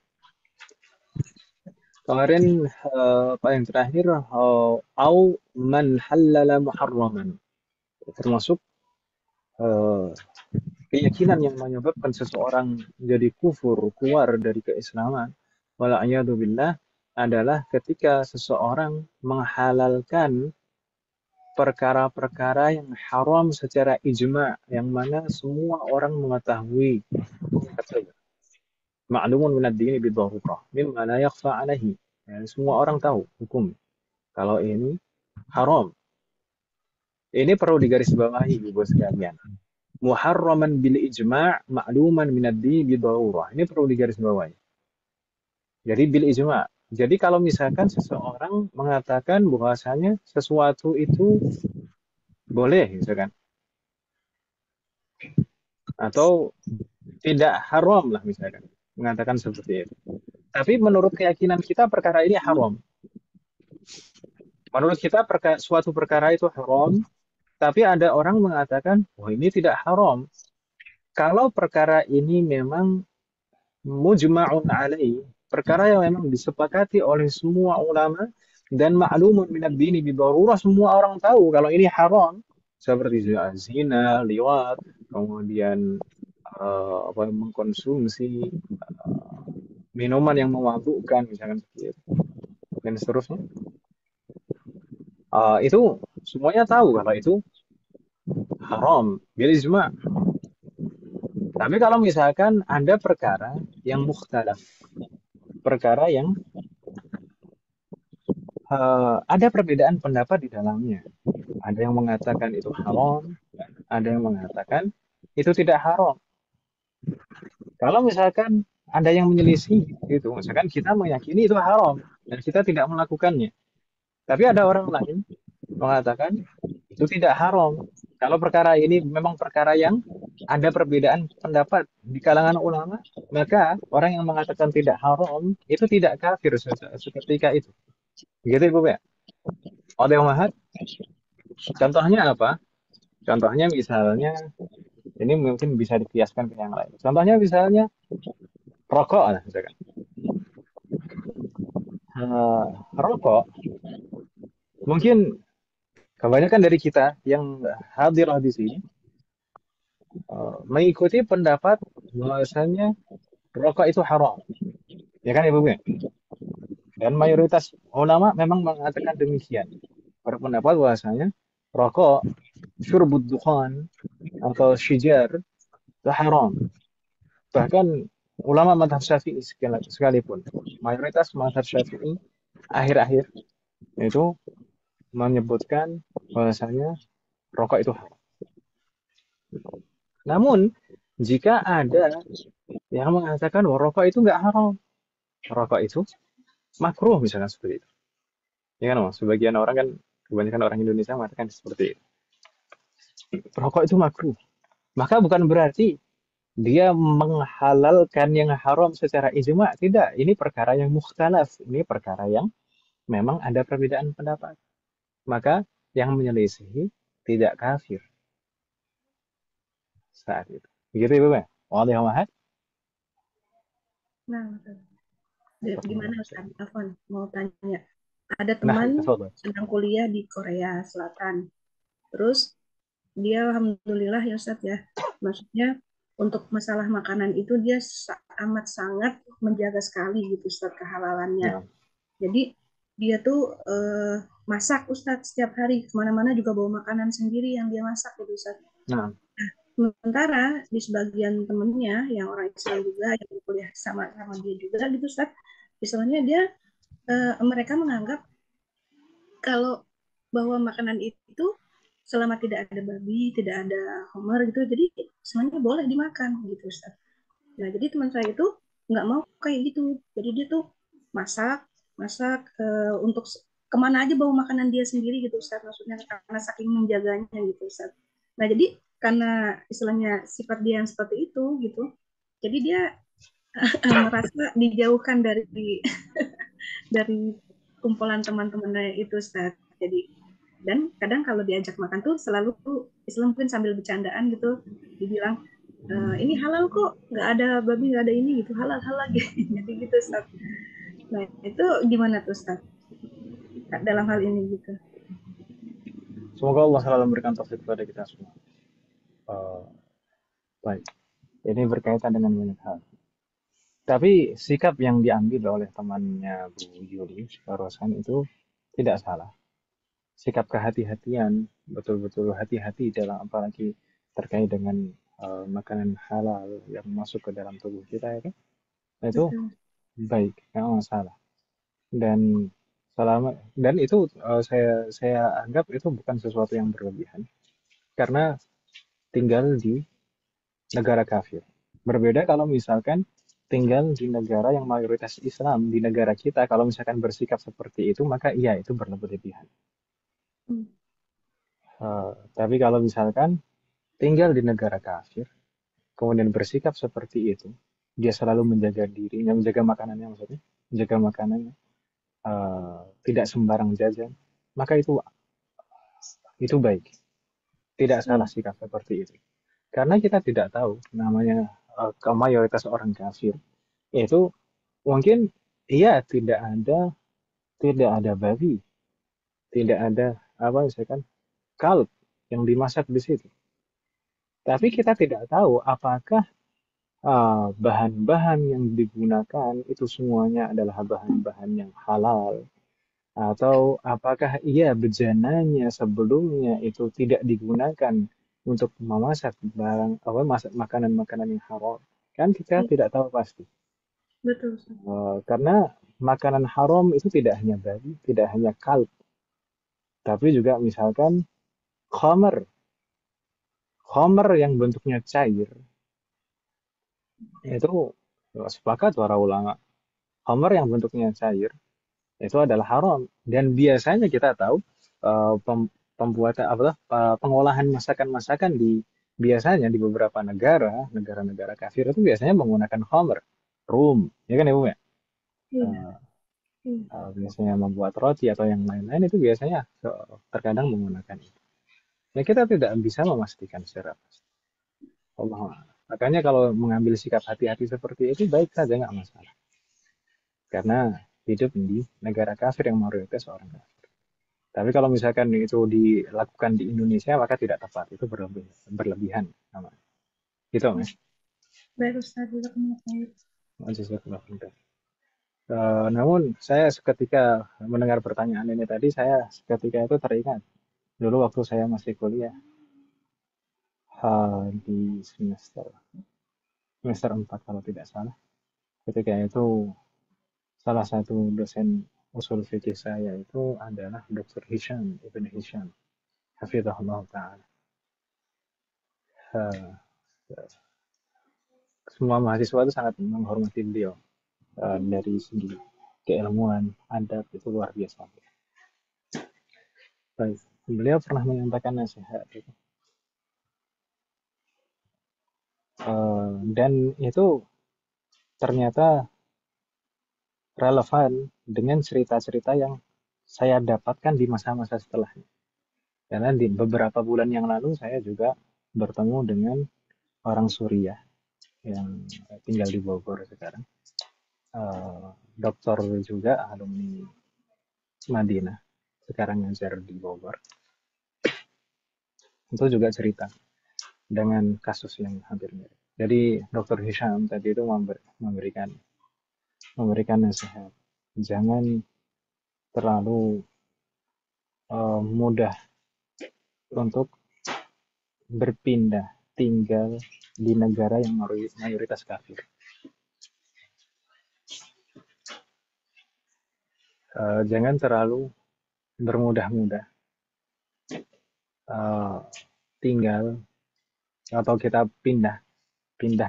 Kemarin yang terakhir au man halala muharraman, termasuk keyakinan yang menyebabkan seseorang jadi kufur, keluar dari keislaman, wala'iyadu billah, adalah ketika seseorang menghalalkan perkara-perkara yang haram secara ijma', yang mana semua orang mengetahui. Ma'lumun minad dini bidharurah, mimma la yakhfa alaihi. Ya, semua orang tahu hukum kalau ini haram. Ini perlu digarisbawahi Ibu sekalian. Muharraman bil ijma' ma'luman minad dini bidharurah. Ini perlu digarisbawahi. Jadi bil ijma'. Jadi kalau misalkan seseorang mengatakan bahwasanya sesuatu itu boleh misalkan, atau tidak haram lah misalkan, mengatakan seperti itu. Tapi menurut keyakinan kita perkara ini haram. Menurut kita suatu perkara itu haram, tapi ada orang mengatakan, oh ini tidak haram. Kalau perkara ini memang mujma'un alaih, perkara yang memang disepakati oleh semua ulama dan ma'lumun minad dini bidarurah, semua orang tahu kalau ini haram, seperti zina, liwat, kemudian mengkonsumsi minuman yang memabukkan misalkan seperti itu dan seterusnya. Itu semuanya tahu kalau itu haram bil ijma'. Tapi kalau misalkan ada perkara yang mukhtalaf, perkara yang ada perbedaan pendapat di dalamnya. Ada yang mengatakan itu haram, ada yang mengatakan itu tidak haram. Kalau misalkan ada yang menyelisih itu, misalkan kita meyakini itu haram dan kita tidak melakukannya. Tapi ada orang lain mengatakan itu tidak haram. Kalau perkara ini memang perkara yang ada perbedaan pendapat di kalangan ulama, maka orang yang mengatakan tidak haram itu tidak kafir seketika itu. Begitu Ibu ya? Ada yang mahat? Contohnya apa? Contohnya misalnya, ini mungkin bisa dikiaskan ke yang lain. Contohnya misalnya rokok lah misalkan. Rokok mungkin kebanyakan dari kita yang hadir di sini mengikuti pendapat bahwasanya rokok itu haram. Ya kan Ibu? Dan mayoritas ulama memang mengatakan demikian. Berpendapat bahwasanya rokok, syurbud dukhan atau syijar itu haram. Bahkan ulama madhab syafi'i sekalipun, mayoritas madhab syafi'i akhir-akhir itu menyebutkan bahwasanya rokok itu haram. Namun jika ada yang mengatakan bahwa rokok itu nggak haram, rokok itu makruh misalnya seperti itu. Ya kan, Mas? Sebagian orang kan, kebanyakan orang Indonesia mengatakan seperti itu. Rokok itu makruh. Maka bukan berarti dia menghalalkan yang haram secara ijma. Tidak, ini perkara yang mukhtalaf. Ini perkara yang memang ada perbedaan pendapat. Maka yang menyelisihi tidak kafir saat itu. Begitu Ibu ya? Wallahu a'lam. Nah, gimana Ustaz Afwan mau tanya, ada Nah, teman tafadhol. sedang kuliah di Korea Selatan, terus dia alhamdulillah ya Ustaz ya, maksudnya untuk masalah makanan itu dia amat sangat menjaga sekali gitu Ustaz kehalalannya. Nah, Jadi dia tuh masak Ustaz setiap hari, kemana-mana juga bawa makanan sendiri yang dia masak gitu Ustaz. nah, Sementara di sebagian temennya yang orang Islam juga yang kuliah sama dia juga gitu Ustaz, misalnya dia mereka menganggap kalau bahwa makanan itu selama tidak ada babi, tidak ada homer gitu, jadi semuanya boleh dimakan gitu Ustaz. Nah jadi teman saya itu nggak mau kayak gitu, jadi dia tuh masak masak untuk kemana aja bawa makanan dia sendiri gitu Ustaz, maksudnya karena saking menjaganya gitu Ustaz. Nah jadi karena istilahnya sifat dia yang seperti itu gitu, jadi dia merasa dijauhkan dari kumpulan teman-temannya itu Ustaz. Jadi dan kadang kalau diajak makan tuh selalu Islam mungkin sambil bercandaan gitu dibilang ini halal kok, nggak ada babi, nggak ada ini gitu, halal halal gitu. Jadi gitu Ustaz. Nah itu gimana tuh Ustaz dalam hal ini gitu? semoga Allah selalu memberikan taufik kepada kita semua. Eh, baik, ini berkaitan dengan banyak hal. Tapi sikap yang diambil oleh temannya Bu Yuli barusan itu tidak salah. Sikap kehati-hatian, betul-betul hati-hati dalam apalagi terkait dengan makanan halal yang masuk ke dalam tubuh kita ya kan? Itu Betul. baik, nggak masalah. Dan selama dan itu saya anggap itu bukan sesuatu yang berlebihan karena tinggal di negara kafir. Berbeda kalau misalkan tinggal di negara yang mayoritas Islam, di negara kita, kalau misalkan bersikap seperti itu, maka iya itu berlebihan. Hmm. Tapi kalau misalkan tinggal di negara kafir, kemudian bersikap seperti itu, dia selalu menjaga dirinya, menjaga makanannya maksudnya, menjaga makanannya, tidak sembarang jajan, maka itu baik. Tidak salah sikap seperti itu. Karena kita tidak tahu namanya mayoritas orang kafir itu mungkin iya tidak ada babi, tidak ada apa misalkan kalb yang dimasak di situ. Tapi kita tidak tahu apakah bahan-bahan yang digunakan itu semuanya adalah bahan-bahan yang halal atau apakah iya bejananya sebelumnya itu tidak digunakan untuk memasak barang apa masak makanan-makanan yang haram. Kan kita tidak tahu pasti. Betul Ustaz. Karena makanan haram itu tidak hanya babi, tidak hanya kalb, tapi juga misalkan khamar. Khamar yang bentuknya cair, itu sepakat para ulama. Khamar yang bentuknya cair, itu adalah haram. Dan biasanya kita tahu pembuatan apa pengolahan masakan-masakan biasanya di beberapa negara-negara kafir itu biasanya menggunakan khamar, rum, ya kan Ibu ya? Iya. Biasanya membuat roti atau yang lain-lain itu biasanya terkadang menggunakan itu. Ya kita tidak bisa memastikan secara pasti. Allah a'lam. Makanya kalau mengambil sikap hati-hati seperti itu baik saja nggak masalah. Karena hidup di negara kafir yang mayoritas orang kafir. Tapi kalau misalkan itu dilakukan di Indonesia maka tidak tepat. Itu berlebihan namanya. Gitu Mas. Baik Ustaz, jazakumullah khair. Jazakallah khair. Namun saya seketika mendengar pertanyaan ini tadi, saya seketika itu teringat dulu waktu saya masih kuliah, di semester 4 kalau tidak salah. Ketika itu salah satu dosen usul fikih saya itu adalah Dr. Hisham Ibn Hisham, hafizahullah taala. Eh, Semua mahasiswa itu sangat menghormati beliau, dari segi keilmuan, adab itu luar biasa. Baik, beliau pernah menyampaikan nasihat itu. Dan itu ternyata relevan dengan cerita-cerita yang saya dapatkan di masa-masa setelahnya. Karena di beberapa bulan yang lalu saya juga bertemu dengan orang Suriah yang tinggal di Bogor sekarang. Dokter juga, alumni Madinah, sekarang ngajar di Bogor. Itu juga cerita dengan kasus yang hampir mirip. Jadi Dr. Hisham tadi itu memberikan nasihat, jangan terlalu mudah untuk berpindah tinggal di negara yang mayoritas kafir. Jangan terlalu bermudah-mudah tinggal atau kita pindah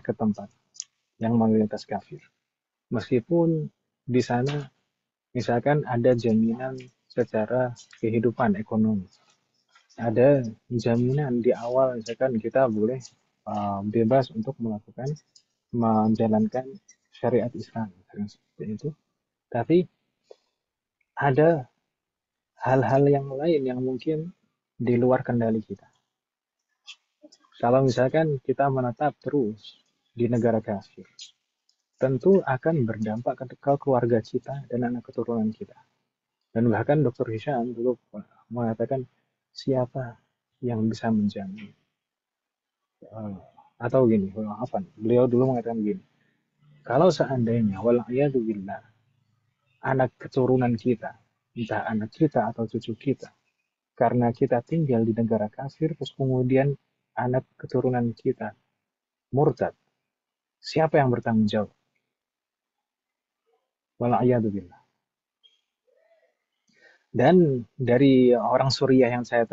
ke tempat yang mayoritas kafir. Meskipun di sana misalkan ada jaminan secara kehidupan ekonomi, ada jaminan di awal misalkan kita boleh bebas untuk menjalankan syariat Islam seperti itu. Tapi ada hal-hal yang lain yang mungkin di luar kendali kita. Kalau misalkan kita menetap terus di negara kafir, tentu akan berdampak ke keluarga kita dan anak keturunan kita. Dan bahkan Dr. Hisham dulu mengatakan, siapa yang bisa menjamin? Atau gini, beliau dulu mengatakan gini, kalau seandainya, wal'iyadzubillah, anak keturunan kita, entah anak kita atau cucu kita, karena kita tinggal di negara kafir, terus kemudian anak keturunan kita murtad, siapa yang bertanggung jawab? Wal'iyadzubillah. Dan dari orang Suriah yang saya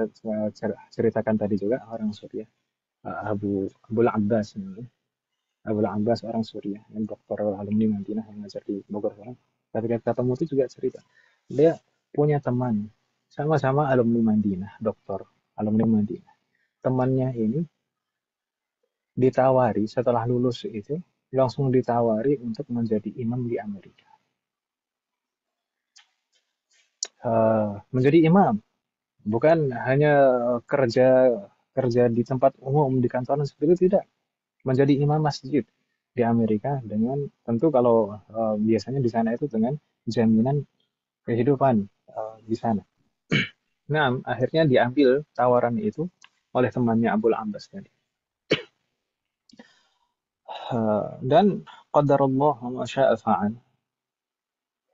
ceritakan tadi juga, orang Suriah, Abu Abbas, Abu Abbas orang Suriah, yang dokter alumni Madinah yang ngajar di Bogor sekarang. Ketika ketemu itu juga cerita, dia punya teman sama-sama alumni Madinah, dokter alumni Madinah. Temannya ini ditawari setelah lulus itu langsung ditawari untuk menjadi imam di Amerika. Menjadi imam, bukan hanya kerja di tempat umum di kantoran seperti itu, tidak. Menjadi imam masjid di Amerika dengan tentu kalau biasanya di sana itu dengan jaminan kehidupan di sana. Nah, akhirnya diambil tawaran itu oleh temannya Abul Abbas tadi. Dan qadarullah wa syaa fa'al.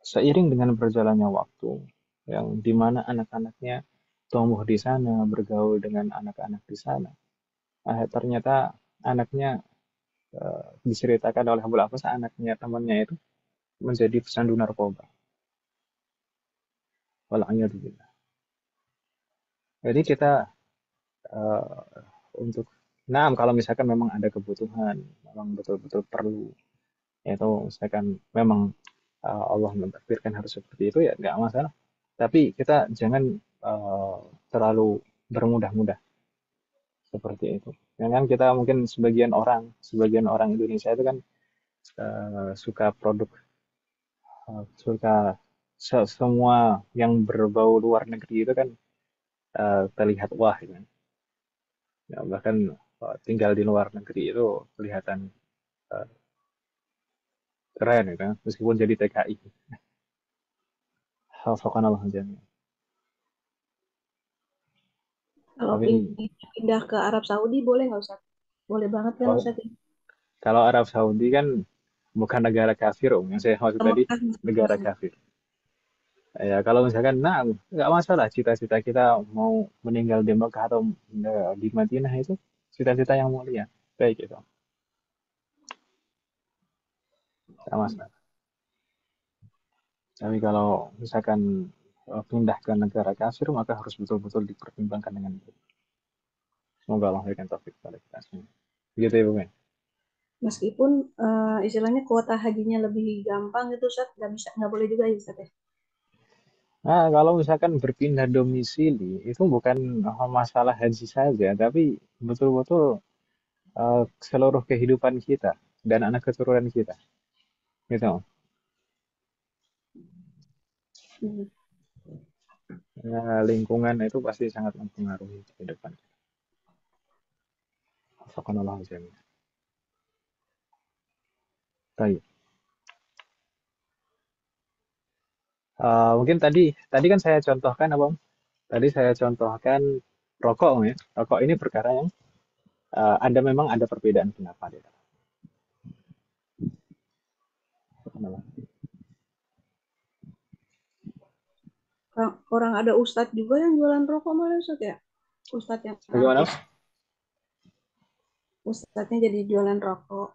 Seiring dengan berjalannya waktu, yang dimana anak-anaknya tumbuh di sana, bergaul dengan anak-anak di sana, ternyata anaknya diceritakan oleh Abul Abbas, anaknya temannya itu menjadi pecandu narkoba. Wal'iyadzubillah. Jadi kita untuk kalau misalkan memang ada kebutuhan, memang betul-betul perlu, yaitu misalkan memang Allah mentakdirkan harus seperti itu, ya nggak masalah. Tapi kita jangan terlalu bermudah-mudah seperti itu. Jangan kita mungkin sebagian orang Indonesia itu kan suka produk, suka semua yang berbau luar negeri itu kan terlihat wah gitu kan. Ya, bahkan tinggal di luar negeri itu kelihatan keren ya kan, meskipun jadi TKI. Hafakanallah jami'an. Kalau Tapi ingin pindah ke Arab Saudi boleh nggak Ustaz? Boleh banget kan Ustaz? kalau Arab Saudi kan bukan negara kafir, Yang saya maksud tadi Mekah negara maksudnya. kafir. Ya, kalau misalkan, nah, nggak masalah cita-cita kita mau meninggal di Mekah atau di Madinah itu cita-cita yang mulia. Baik itu, nggak masalah. Tapi kalau misalkan pindah ke negara kafir, maka harus betul-betul dipertimbangkan dengan baik. Semoga Allah memberikan taufik kepada kita semua. Begitu ya, Bu Men? Meskipun istilahnya kuota hajinya lebih gampang gitu Ustaz, nggak boleh juga ya Ustaz ya. Nah, kalau misalkan berpindah domisili, itu bukan masalah haji saja, tapi betul-betul seluruh kehidupan kita dan anak keturunan kita. Gitu. Hmm. Ya, lingkungan itu pasti sangat mempengaruhi kehidupan kita. Subhanallah jami'an. Baik. Mungkin tadi kan saya contohkan apa? Om? Tadi saya contohkan rokok, Om, ya. Rokok ini perkara yang memang ada perbedaan pendapat ya. Subhanallah. Orang ada Ustadz juga yang jualan rokok malah Ustaz ya. Ustadz yang Bagaimana? artis, Ustadznya jadi jualan rokok.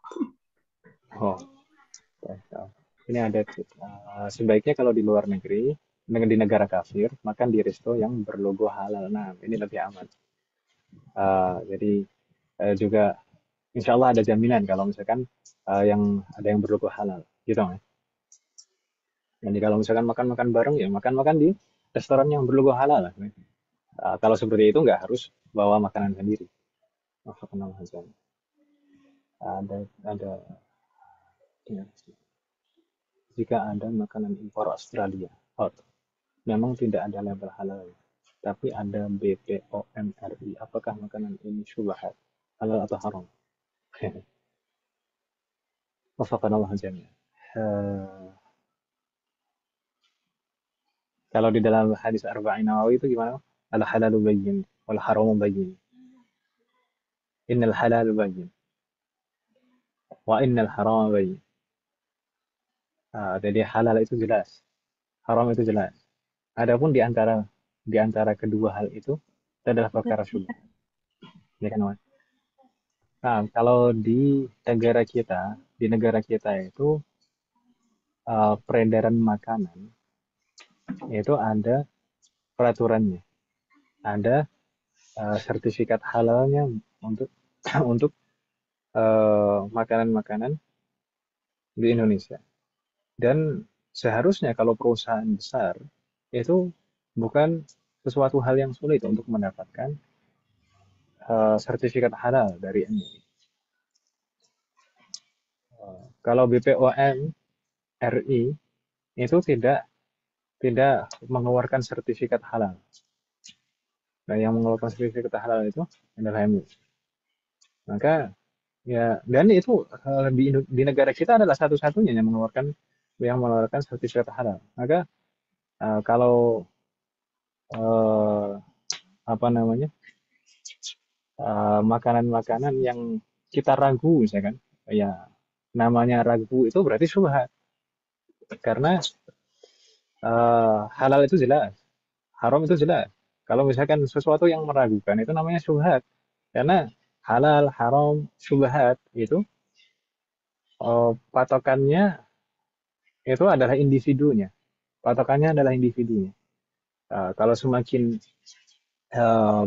Oh, ini ada sebaiknya kalau di luar negeri, di negara kafir, makan di resto yang berlogo halal. Nah, ini lebih aman. Jadi juga insya Allah ada jaminan kalau misalkan yang ada yang berlogo halal, gitu ya. Jadi kalau misalkan makan-makan bareng ya makan-makan di restoran yang berlogo halal. Kalau seperti itu nggak harus bawa makanan sendiri. Maaf, ada ya, jika ada makanan impor Australia hot, memang tidak ada label halal, tapi ada BPOM RI. Apakah makanan ini syubhat, halal atau haram? Wafakanallah jami'an. Kalau di dalam hadis Arba'in Nawawi itu gimana? Al halalu bayyin wal haramu bayyin. Innal halalu bayyin wa innal harama bayyin. Jadi halal itu jelas, haram itu jelas. Adapun di antara kedua hal itu adalah perkara syubhat. Ya kan, Mas? Nah, kalau di negara kita itu peredaran makanan itu ada peraturannya, ada sertifikat halalnya untuk untuk makanan-makanan di Indonesia. Dan seharusnya kalau perusahaan besar itu bukan sesuatu hal yang sulit untuk mendapatkan sertifikat halal dari MUI. Kalau BPOM RI itu tidak mengeluarkan sertifikat halal. Nah, yang mengeluarkan sertifikat halal itu adalah MUI. Maka ya, dan itu di negara kita adalah satu-satunya yang mengeluarkan sertifikat halal. Maka kalau eh, apa namanya makanan-makanan yang kita ragu, misalkan, ya namanya ragu itu berarti syubhat karena halal itu jelas, haram itu jelas. Kalau misalkan sesuatu yang meragukan itu namanya syubhat karena halal, haram, syubhat itu patokannya itu adalah individunya. Patokannya adalah individunya. Kalau semakin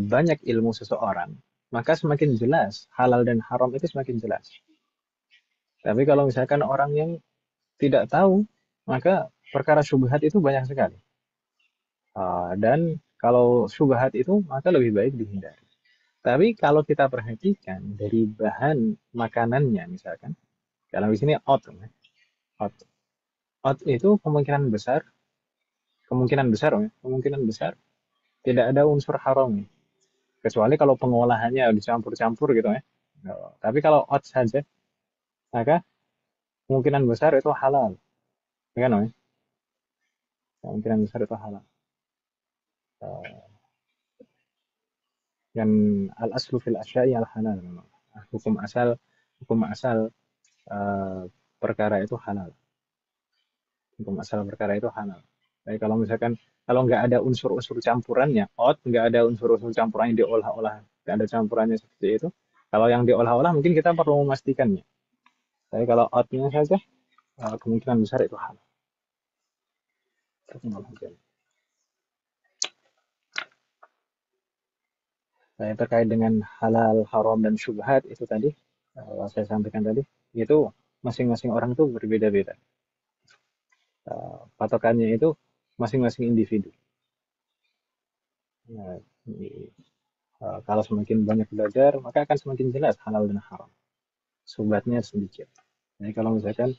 banyak ilmu seseorang, maka semakin jelas halal dan haram itu semakin jelas. Tapi kalau misalkan orang yang tidak tahu, maka perkara syubhat itu banyak sekali. Dan kalau syubhat itu maka lebih baik dihindari. Tapi kalau kita perhatikan dari bahan makanannya, misalkan, kalau di sini oat, oat itu kemungkinan besar tidak ada unsur haram, kecuali kalau pengolahannya dicampur-campur gitu ya. Tapi kalau oat saja, maka kemungkinan besar itu halal, ya kan, ya? Kemungkinan besar itu halal. Dan al aslu fil asya'i al halal memang. Hukum asal hukum asal eh, perkara itu halal. Hukum asal perkara itu halal. Tapi kalau misalkan kalau nggak ada unsur-unsur campurannya, nggak ada unsur-unsur campurannya diolah-olah, nggak ada campurannya seperti itu. Kalau yang diolah-olah mungkin kita perlu memastikannya. Tapi kalau outnya saja, kemungkinan besar itu halal. Saya terkait dengan halal, haram, dan syubhat itu tadi, saya sampaikan tadi, itu masing-masing orang itu berbeda-beda. Patokannya itu masing-masing individu. Nah, kalau semakin banyak belajar, maka akan semakin jelas halal dan haram. Syubhatnya sedikit. Jadi kalau misalkan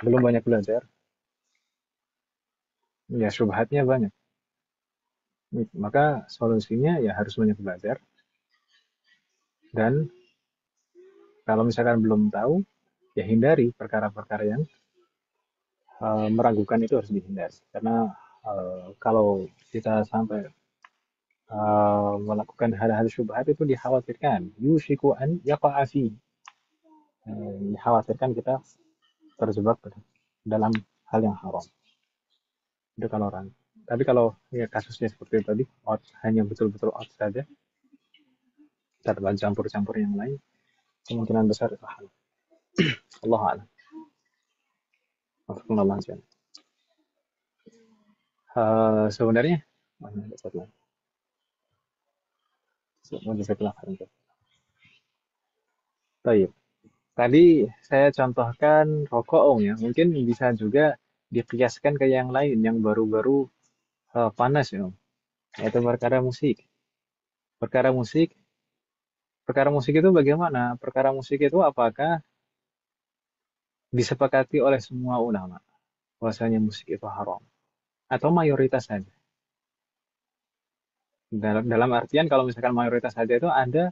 belum banyak belajar, ya syubhatnya banyak. Maka solusinya ya harus banyak belajar. Dan kalau misalkan belum tahu, ya hindari perkara-perkara yang meragukan, itu harus dihindari. Karena kalau kita sampai melakukan hal-hal syubhat itu dikhawatirkan yushiku an yaqa'a fi, dikhawatirkan kita terjebak dalam hal yang haram. Itu kalau orang. Tapi kalau ya kasusnya seperti itu tadi, hanya betul-betul saja, tanpa campur-campur yang lain, kemungkinan besar itu halal. Allah a'lam. Sebenarnya Baik. Tadi saya contohkan rokok, ya. Mungkin bisa juga dikiaskan ke yang lain, yang baru-baru panas, ya. Yaitu perkara musik. Perkara musik itu bagaimana? Perkara musik itu apakah disepakati oleh semua ulama bahwasanya musik itu haram, atau mayoritas saja? Dalam artian kalau misalkan mayoritas saja itu ada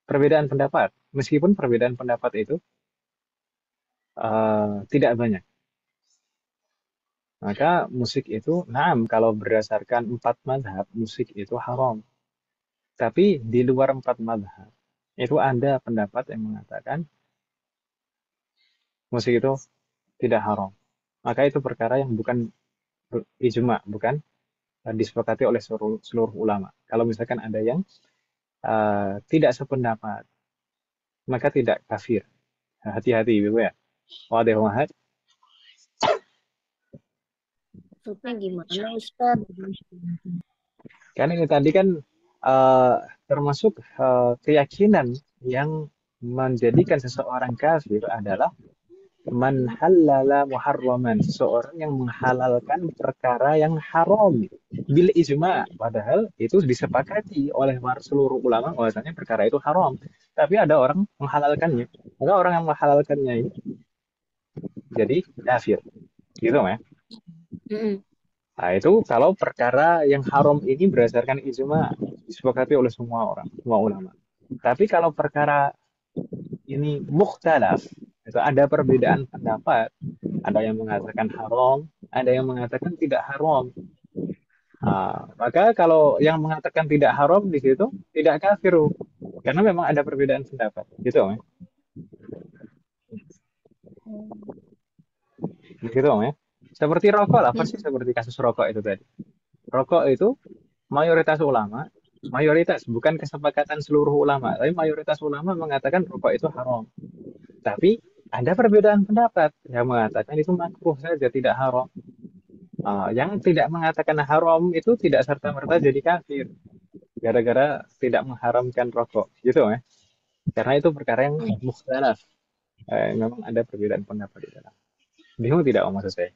perbedaan pendapat, meskipun perbedaan pendapat itu tidak banyak. Maka musik itu, kalau berdasarkan 4 mazhab, musik itu haram. Tapi di luar 4 mazhab, itu ada pendapat yang mengatakan musik itu tidak haram. Maka itu perkara yang bukan ijma, bukan disepakati oleh seluruh ulama. Kalau misalkan ada yang tidak sependapat, maka tidak kafir. Hati-hati, Ibu ya. Wadih wahad. Maksudnya gimana, Ustaz? Karena ini tadi kan termasuk keyakinan yang menjadikan seseorang kafir adalah man halala muharraman, seseorang yang menghalalkan perkara yang haram bil ijma, padahal itu disepakati oleh seluruh ulama bahwasanya perkara itu haram, tapi ada orang menghalalkannya. Maka orang yang menghalalkannya ini jadi kafir, gitu ya. Nah, itu kalau perkara yang haram ini berdasarkan ijma, disepakati oleh semua ulama. Tapi kalau perkara ini mukhtalaf, itu ada perbedaan pendapat. Ada yang mengatakan haram, ada yang mengatakan tidak haram. Maka kalau yang mengatakan tidak haram di situ tidak kafir, karena memang ada perbedaan pendapat, gitu ya. Gitu ya. Seperti rokok lah, persis seperti kasus rokok itu tadi. Rokok itu mayoritas ulama, bukan kesepakatan seluruh ulama, tapi mayoritas ulama mengatakan rokok itu haram. Tapi ada perbedaan pendapat yang mengatakan itu makruh saja, tidak haram. Yang tidak mengatakan haram itu tidak serta-merta jadi kafir gara-gara tidak mengharamkan rokok, gitu ya. Karena itu perkara yang mukhtalaf. Memang ada perbedaan pendapat di dalam. Bingung tidak, maksud saya?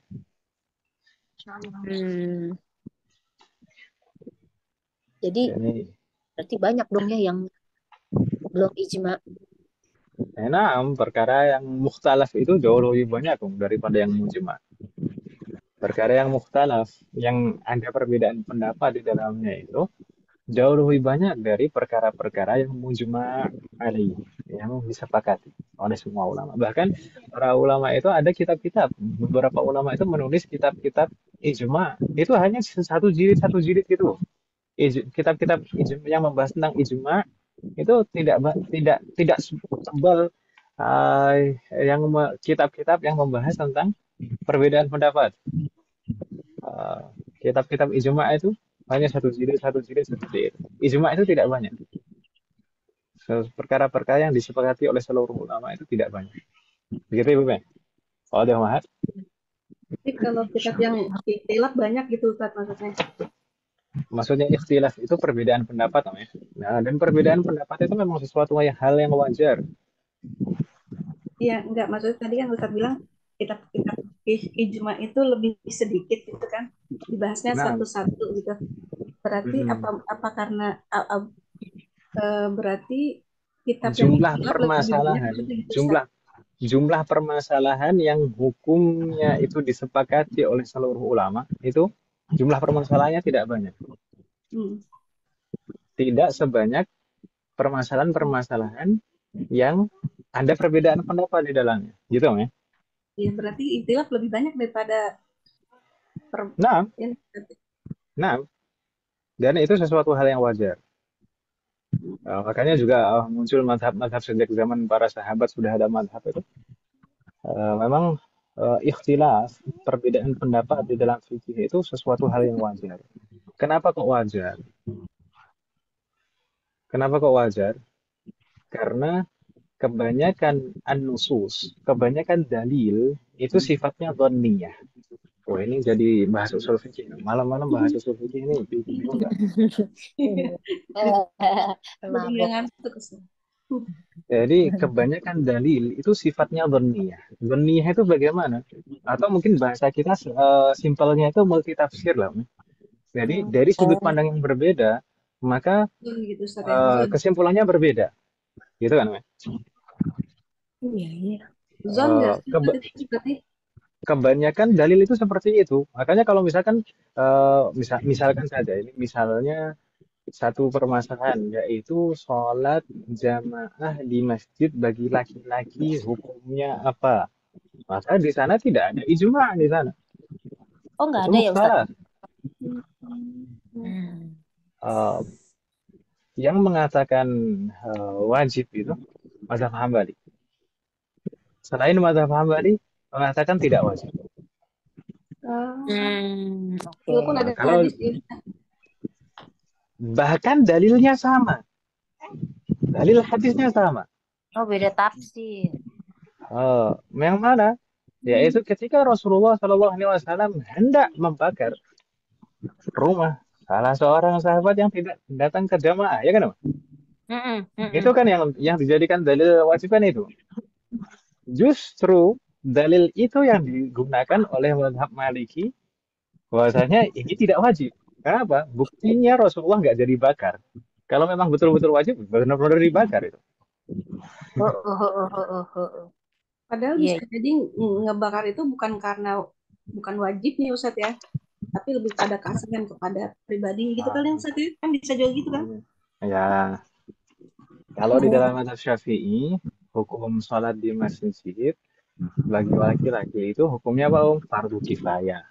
Jadi berarti banyak dong ya yang belum ijma. Perkara yang mukhtalaf itu jauh lebih banyak daripada yang mujma. Perkara yang mukhtalaf, yang ada perbedaan pendapat di dalamnya itu jauh lebih banyak dari perkara-perkara yang mujma alaih, yang disepakati oleh semua ulama. Bahkan para ulama itu ada kitab-kitab, beberapa ulama itu menulis kitab-kitab ijma itu hanya satu jilid gitu. Kitab-kitab yang membahas tentang ijma itu tidak tebal kitab-kitab yang membahas tentang perbedaan pendapat. Eh, Kitab-kitab ijma itu hanya satu jilid, satu jilid, satu jilid. Ijma itu tidak banyak. Perkara-perkara yang disepakati oleh seluruh ulama itu tidak banyak. Begitu Ibu Ben? Oh, ada Mahat. Tapi kalau kitab yang ikhtilaf banyak gitu Ustaz maksudnya. Maksudnya ikhtilaf itu perbedaan pendapat namanya. Nah, dan perbedaan pendapat itu memang sesuatu hal yang wajar. Iya, enggak maksudnya tadi kan Ustaz bilang kitab-kitab ijma itu lebih sedikit gitu kan. Dibahasnya Nah, satu-satu gitu. Berarti apa karena berarti kitab yang jumlah ikhtilaf lebih banyak permasalahan, maksudnya gitu Ustaz. jumlah permasalahan yang hukumnya itu disepakati oleh seluruh ulama itu jumlah permasalahannya tidak banyak. Hmm. Tidak sebanyak permasalahan-permasalahan yang ada perbedaan pendapat di dalamnya. Gitu ya? Ya, berarti ikhtilaf lebih banyak daripada Nah, ini. nah, dan itu sesuatu hal yang wajar. Makanya juga muncul madhab-madhab sejak zaman para sahabat sudah ada madhab itu. Memang ikhtilaf, perbedaan pendapat di dalam fikih itu sesuatu hal yang wajar. Kenapa kok wajar? Kenapa kok wajar? Karena kebanyakan an-nusus, kebanyakan dalil itu sifatnya dhanniyah. Oh, ini jadi bahas usul fikih. Malam-malam bahas usul fikih ini bingung nggak? Jadi nggak ngantuk Ustaz. Jadi kebanyakan dalil itu sifatnya dhanniyah. Dhanniyah itu bagaimana? Atau mungkin bahasa kita simpelnya itu multitafsir lah. Jadi dari sudut pandang yang berbeda, maka Gitu Ustaz ya. kesimpulannya berbeda. Gitu kan, Mas? Iya, iya. Zon nggak sih Ustaz itu berarti? Kebanyakan dalil itu seperti itu. Makanya kalau misalkan misalkan saja ini misalnya satu permasalahan yaitu sholat jamaah di masjid bagi laki-laki hukumnya apa? Maka di sana tidak ada ijma di sana. Oh, nggak Itu ada ya Ustaz? mukhtalaf. Yang mengatakan wajib itu mazhab Hambali. Selain mazhab Hambali mengatakan tidak wajib. Walaupun ada Kalau hadis ini. bahkan dalilnya sama, dalil hadisnya sama. Oh, beda tafsir. Yang mana? Yaitu ketika Rasulullah Shallallahu Alaihi Wasallam hendak membakar rumah salah seorang sahabat yang tidak datang ke jamaah, ya kan? Itu kan yang dijadikan dalil wajib kan itu. Justru dalil itu yang digunakan oleh mazhab Maliki bahwasanya ini tidak wajib. Kenapa? Buktinya Rasulullah nggak jadi bakar. Kalau memang betul-betul wajib, benar-benar dibakar itu. Padahal bisa jadi ngebakar itu bukan wajibnya Ustaz ya, tapi lebih pada kasihan kepada pribadi gitu kali Ustaz ya, kan bisa juga gitu kan? Ya, kalau di dalam mazhab Syafi'i, hukum sholat di masjid bagi laki-laki itu hukumnya apa, Om? Fardu kifayah.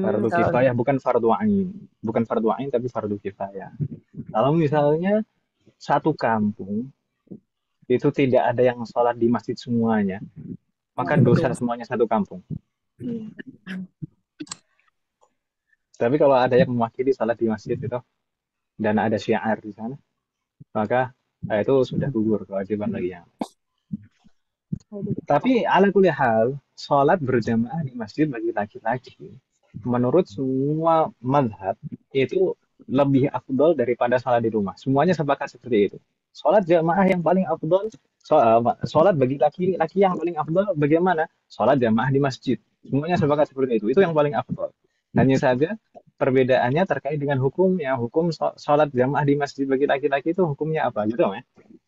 Fardu kifayah bukan fardu ain. Bukan fardu ain tapi fardu kifayah. Kalau misalnya satu kampung itu tidak ada yang sholat di masjid semuanya, maka dosa semuanya satu kampung. Tapi kalau ada yang mewakili sholat di masjid itu dan ada syiar di sana, maka itu sudah gugur kewajiban bagi yang. Tapi ala kulli hal, sholat berjamaah di masjid bagi laki-laki menurut semua mazhab itu lebih afdol daripada sholat di rumah. Semuanya sepakat seperti itu. Sholat jamaah yang paling afdol, sholat bagi laki-laki yang paling afdol bagaimana? Sholat jamaah di masjid. Semuanya sepakat seperti itu. Itu yang paling afdol. Hanya saja perbedaannya terkait dengan hukumnya. Hukum sholat jamaah di masjid bagi laki-laki itu hukumnya apa? Gitu ya?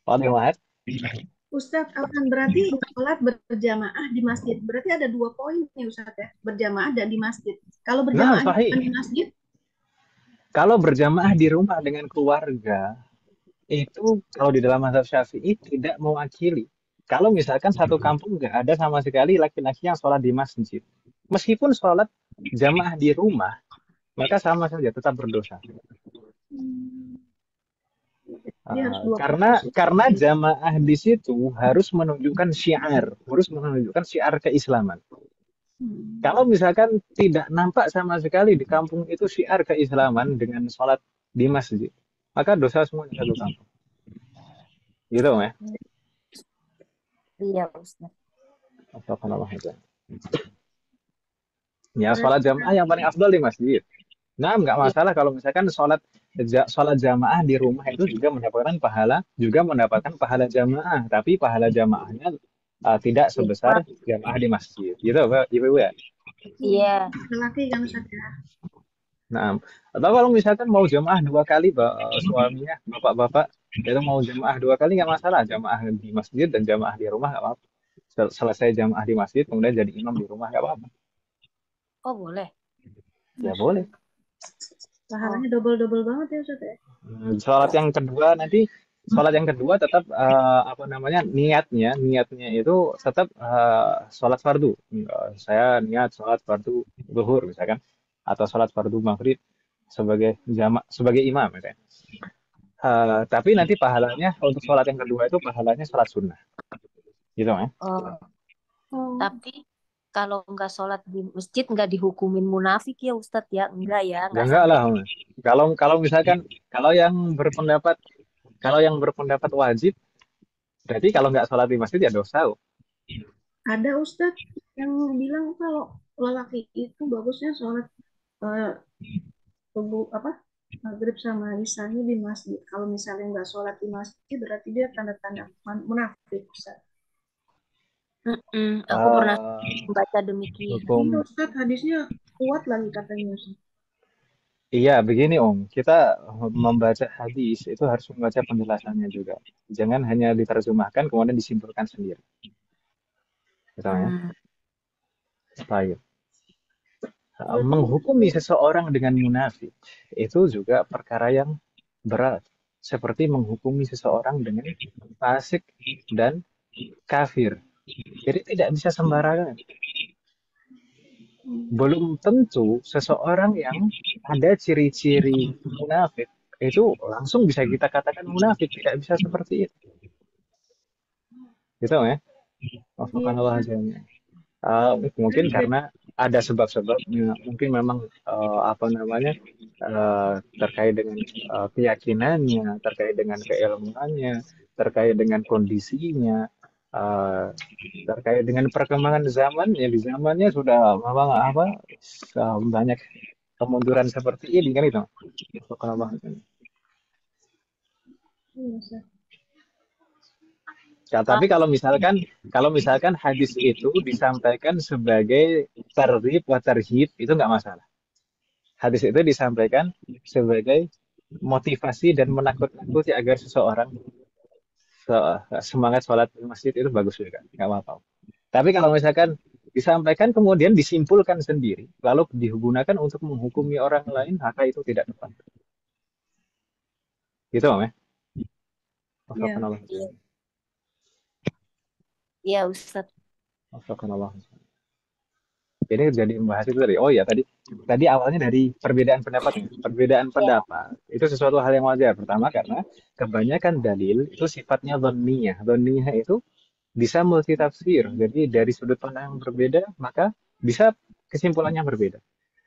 Pak Ustadz, akan berarti sholat berjamaah di masjid. Berarti ada 2 poin nih Ustadz ya, berjamaah dan di masjid. Kalau berjamaah di masjid? Kalau berjamaah di rumah dengan keluarga, itu kalau di dalam mazhab Syafi'i tidak mewakili. Kalau misalkan satu kampung nggak ada sama sekali laki-laki yang sholat di masjid, meskipun sholat jamaah di rumah, maka sama saja tetap berdosa. Dia harus dua Karena jamaah di situ harus menunjukkan syiar keislaman. Kalau misalkan tidak nampak sama sekali di kampung itu syiar keislaman dengan sholat di masjid, maka dosa semua di satu kampung. Gitu ya. Iya, Ustaz. Astagfirullah. Ya, sholat jamaah yang paling afdal di masjid. Nah, nggak masalah kalau misalkan sholat jamaah di rumah itu juga mendapatkan pahala jamaah, tapi pahala jamaahnya tidak sebesar jamaah di masjid. Gitu, Pak, Ibu ya. Iya. laki kan Ustaz ya. Nah, atau kalau misalkan mau jamaah 2 kali, suaminya, bapak-bapak, itu mau jamaah 2 kali nggak masalah. Jamaah di masjid dan jamaah di rumah nggak apa-apa. Selesai jamaah di masjid, kemudian jadi imam di rumah nggak apa-apa. Oh, boleh. Ya boleh. Pahalanya double banget ya Ustaz ya. Sholat yang kedua tetap niatnya itu tetap sholat fardu. Saya niat sholat fardu zuhur misalkan, atau sholat fardu maghrib sebagai imam misalkan. Tapi nanti pahalanya untuk sholat yang kedua itu pahalanya sholat sunnah, gitu ya. Tapi kalau nggak sholat di masjid nggak dihukumin munafik ya Ustadz ya? Enggak ya, Ya enggak lah. Kalau misalkan kalau yang berpendapat wajib, berarti kalau nggak sholat di masjid ya dosa. Ada Ustaz yang bilang kalau lelaki itu bagusnya sholat subuh maghrib sama isanya di masjid. Kalau misalnya nggak sholat di masjid berarti dia tanda-tanda munafik Ustaz. Aku pernah membaca demikian. Ini Ustaz hadisnya kuat lagi katanya Ustaz. Iya, begini Om, kita membaca hadis itu harus membaca penjelasannya juga. Jangan hanya diterjemahkan kemudian disimpulkan sendiri. Gitu ya. Baik. Menghukumi seseorang dengan munafik itu juga perkara yang berat. Seperti menghukumi seseorang dengan fasik dan kafir. Jadi tidak bisa sembarangan. Belum tentu seseorang yang ada ciri-ciri munafik itu langsung bisa kita katakan munafik, tidak bisa seperti itu. Gitu ya. Mungkin karena ada sebab-sebabnya, mungkin memang terkait dengan keyakinannya, terkait dengan keilmuannya, terkait dengan kondisinya, terkait dengan perkembangan zamannya. Di zamannya sudah banyak kemunduran seperti ini kan itu. Tapi kalau misalkan hadis itu disampaikan sebagai targhib wa tarhib, itu nggak masalah. Hadis itu disampaikan sebagai motivasi dan menakut-nakuti agar seseorang semangat sholat di masjid, itu bagus juga, nggak apa-apa. Tapi kalau misalkan disampaikan kemudian disimpulkan sendiri, lalu digunakan untuk menghukumi orang lain, maka itu tidak tepat. Gitu, Om ya? Iya, Ustaz. Jadi jadi membahas itu tadi. Oh ya, tadi awalnya dari perbedaan pendapat. Perbedaan pendapat itu sesuatu hal yang wajar. Pertama karena kebanyakan dalil itu sifatnya dhanniyah. Dhanniyah itu bisa multitafsir. Jadi dari sudut pandang yang berbeda, maka bisa kesimpulannya berbeda.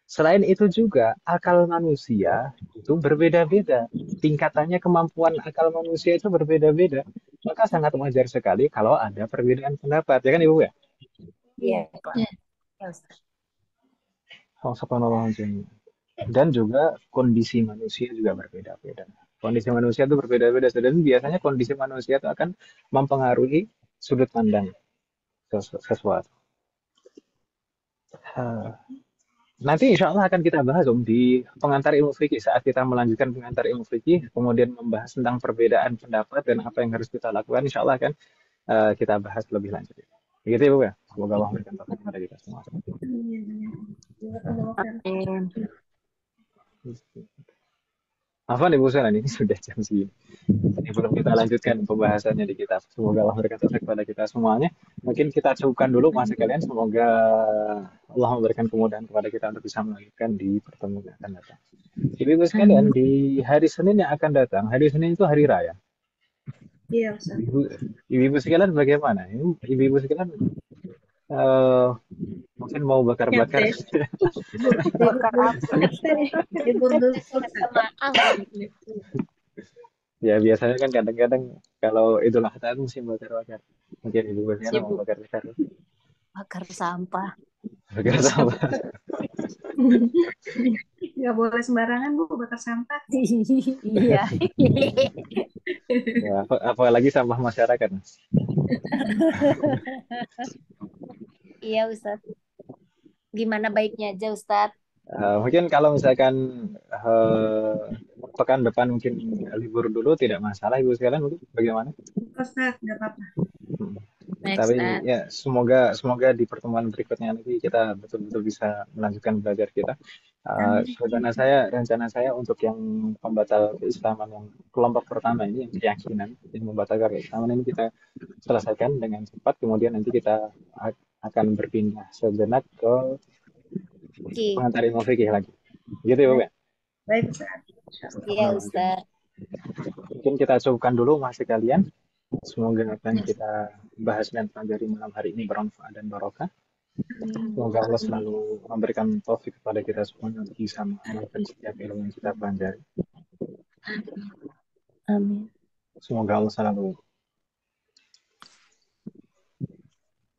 Selain itu juga akal manusia itu berbeda-beda. Tingkatannya kemampuan akal manusia itu berbeda-beda. Maka sangat wajar sekali kalau ada perbedaan pendapat. Ya kan Ibu ya? Iya. Dan juga kondisi manusia juga berbeda-beda. Kondisi manusia itu berbeda-beda. Dan biasanya kondisi manusia itu akan mempengaruhi sudut pandang sesuatu. Nanti insya Allah akan kita bahas Om di pengantar ilmu fikih, saat kita melanjutkan pengantar ilmu fikih, kemudian membahas tentang perbedaan pendapat dan apa yang harus kita lakukan, insya Allah akan kita bahas lebih lanjut. Begitu ya Bu ya. Semoga Allah memberikan taufik kepada kita semua. Afwan Ibu Sunan, ini sudah jam segini. Ini belum kita lanjutkan pembahasannya di kitab. Semoga Allah memberikan taufik kepada kita semuanya. Mungkin kita cukupkan dulu Mas sekalian. Semoga Allah memberikan kemudahan kepada kita untuk bisa melanjutkan di pertemuan yang akan datang. Ibu sekalian, di hari Senin yang akan datang, hari Senin itu hari raya. Iya, Ustaz. Ibu-ibu sekalian bagaimana? Ibu-ibu sekalian eh, mungkin mau bakar-bakar. Nyatet. Bakar apa? Libur dulu sama Ang. Ya biasanya kan kadang-kadang kalau Idul Adha itu musim bakar-bakar. Mungkin ibu sekalian mau Sibuk bakar-bakar. bakar sampah. Bakar sama. Nggak boleh sembarangan, Bu, bakar sampah. Iya. Ya, apalagi sampah masyarakat. Iya, Ustadz. Gimana baiknya aja, Ustadz? Mungkin kalau misalkan eh, pekan depan mungkin libur dulu tidak masalah ibu sekalian mungkin bagaimana? Ustaz, nggak apa-apa. Hmm. Baik, Tapi Ustadz. ya semoga di pertemuan berikutnya nanti kita betul-betul bisa melanjutkan belajar kita. Rencana saya untuk yang pembatal keislaman yang kelompok pertama ini yang keyakinan yang membatalkan keislaman ini kita selesaikan dengan cepat. Kemudian nanti kita akan berpindah sejenak ke Oke. pengantar ilmu fikih lagi. Gitu ya, Bu ya? Baik, Ustaz. Insyaallah. Iya, Ustadz. Mungkin kita cukupkan dulu mas sekalian. Semoga apa yang kita bahas dan pelajari malam hari ini bermanfaat dan barokah. Semoga Allah selalu memberikan taufik kepada kita semuanya untuk bisa mengamalkan setiap ilmu yang kita pelajari. Amin. Semoga Allah selalu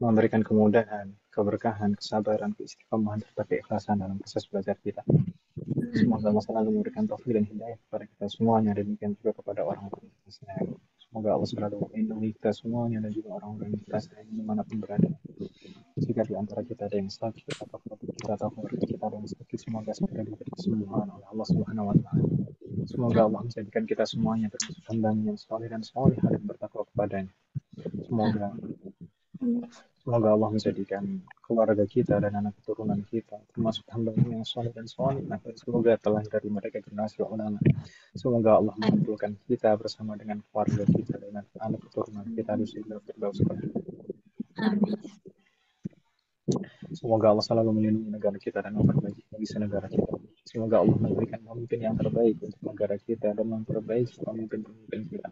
memberikan kemudahan, keberkahan, kesabaran, keistiqomahan, serta keikhlasan dalam proses belajar kita. Semoga Allah selalu memberikan taufik dan hidayah kepada kita semuanya, dan demikian juga kepada orang-orang yang kita sayangi. Semoga Allah selalu melindungi kita semuanya dan juga orang-orang yang kita sayangi dimanapun berada. Jika di antara kita ada yang sakit atau kita atau keluarga kita ada yang sakit, semoga segera diberi kesembuhan oleh Allah Subhanahu wa Ta'ala. Semoga Allah menjadikan kita semuanya termasuk hamba yang saleh dan salihah dan bertakwa kepadanya. Semoga Allah menjadikan keluarga kita dan anak keturunan kita termasuk hamba yang saleh dan salih. Semoga telah dari mereka generasi ulama. Semoga Allah mengumpulkan kita bersama dengan keluarga kita dan anak keturunan kita di surga Firdaus. Semoga Allah selalu melindungi negara kita dan memperbaiki kondisi negara kita. Semoga Allah memberikan pemimpin yang terbaik untuk negara kita dan memperbaiki pemimpin-pemimpin kita.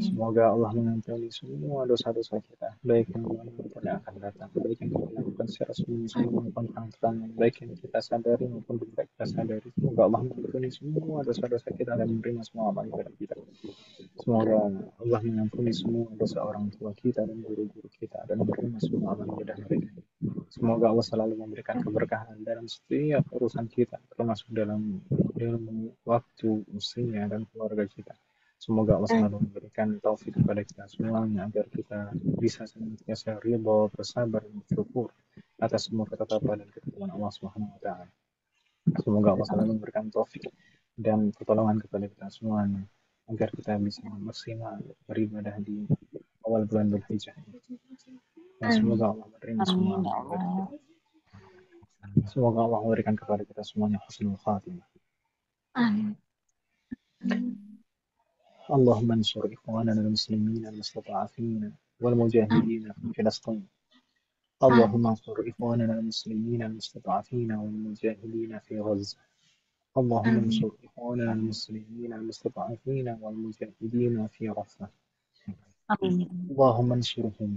Semoga Allah mengampuni semua dosa-dosa kita, baik yang lalu maupun yang akan datang, baik yang kita lakukan secara sembunyi-sembunyi maupun terang-terangan, baik yang kita sadari maupun tidak kita sadari. Semoga Allah mengampuni semua dosa-dosa kita dan menerima semua amal ibadah kita. Semoga Allah mengampuni semua dosa orang tua kita dan guru-guru kita dan menerima semua amal ibadah mereka. Semoga Allah selalu memberikan keberkahan dalam setiap urusan kita, termasuk dalam ilmu, waktu, usia, dan keluarga kita. Semoga Allah selalu memberikan taufik kepada kita semuanya agar kita bisa senantiasa ridha, bersabar, dan bersyukur atas semua ketetapan dan ketentuan Allah Subhanahu wa Ta'ala. Semoga Allah selalu memberikan taufik dan pertolongan kepada kita semuanya agar kita bisa maksimal beribadah di awal bulan Dzulhijjah. Dan semoga Allah menerima semua amal ibadah kita. Semoga Allah memberikan kepada kita semuanya husnul khatimah. Amin. اللهم انصر إخواننا المسلمين المستضعفين والمجاهدين في فلسطين. اللهم انصر إخواننا المسلمين المستضعفين والمجاهدين في غزة. اللهم انصر إخواننا المسلمين المستضعفين والمجاهدين في رفح. اللهم انصرهم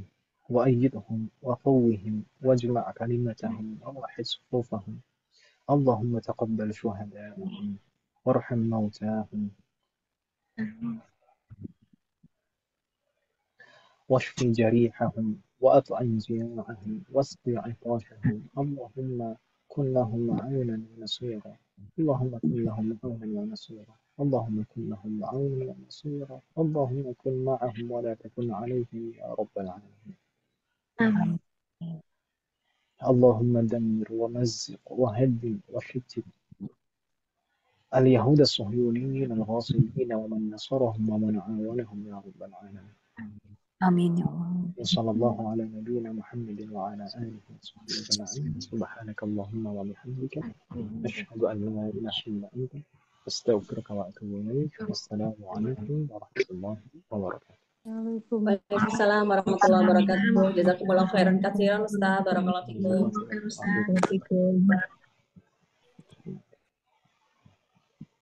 وأيدهم وقوهم واجمع كلمتهم ووحد صفوفهم. اللهم تقبل شهداءهم وارحم موتاهم واشف جريحهم وأطعم جياعهم واسق عطاشهم. اللهم كن لهم عونا ونصيرا. اللهم كن لهم عونا ونصيرا. اللهم كن لهم عونا ونصيرا. اللهم كن معهم ولا تكن عليهم يا رب العالمين. اللهم دمر ومزق وهدم وشتت اليهود الصهيونيين الغاصبين ومن نصرهم ومن عاونهم يا رب العالمين. آمين يا الله. صلى الله على نبينا محمد وعلى آله وصحبه أجمعين. سبحانك اللهم وبحمدك أشهد أن لا إله إلا أنت أستغفرك وأتوب إليك. والسلام عليكم ورحمة الله وبركاته. Waalaikumsalam warahmatullahi wabarakatuh. Jazakumullah khairan katsiran Ustaz. Barakallahu fikum. Waalaikumsalam.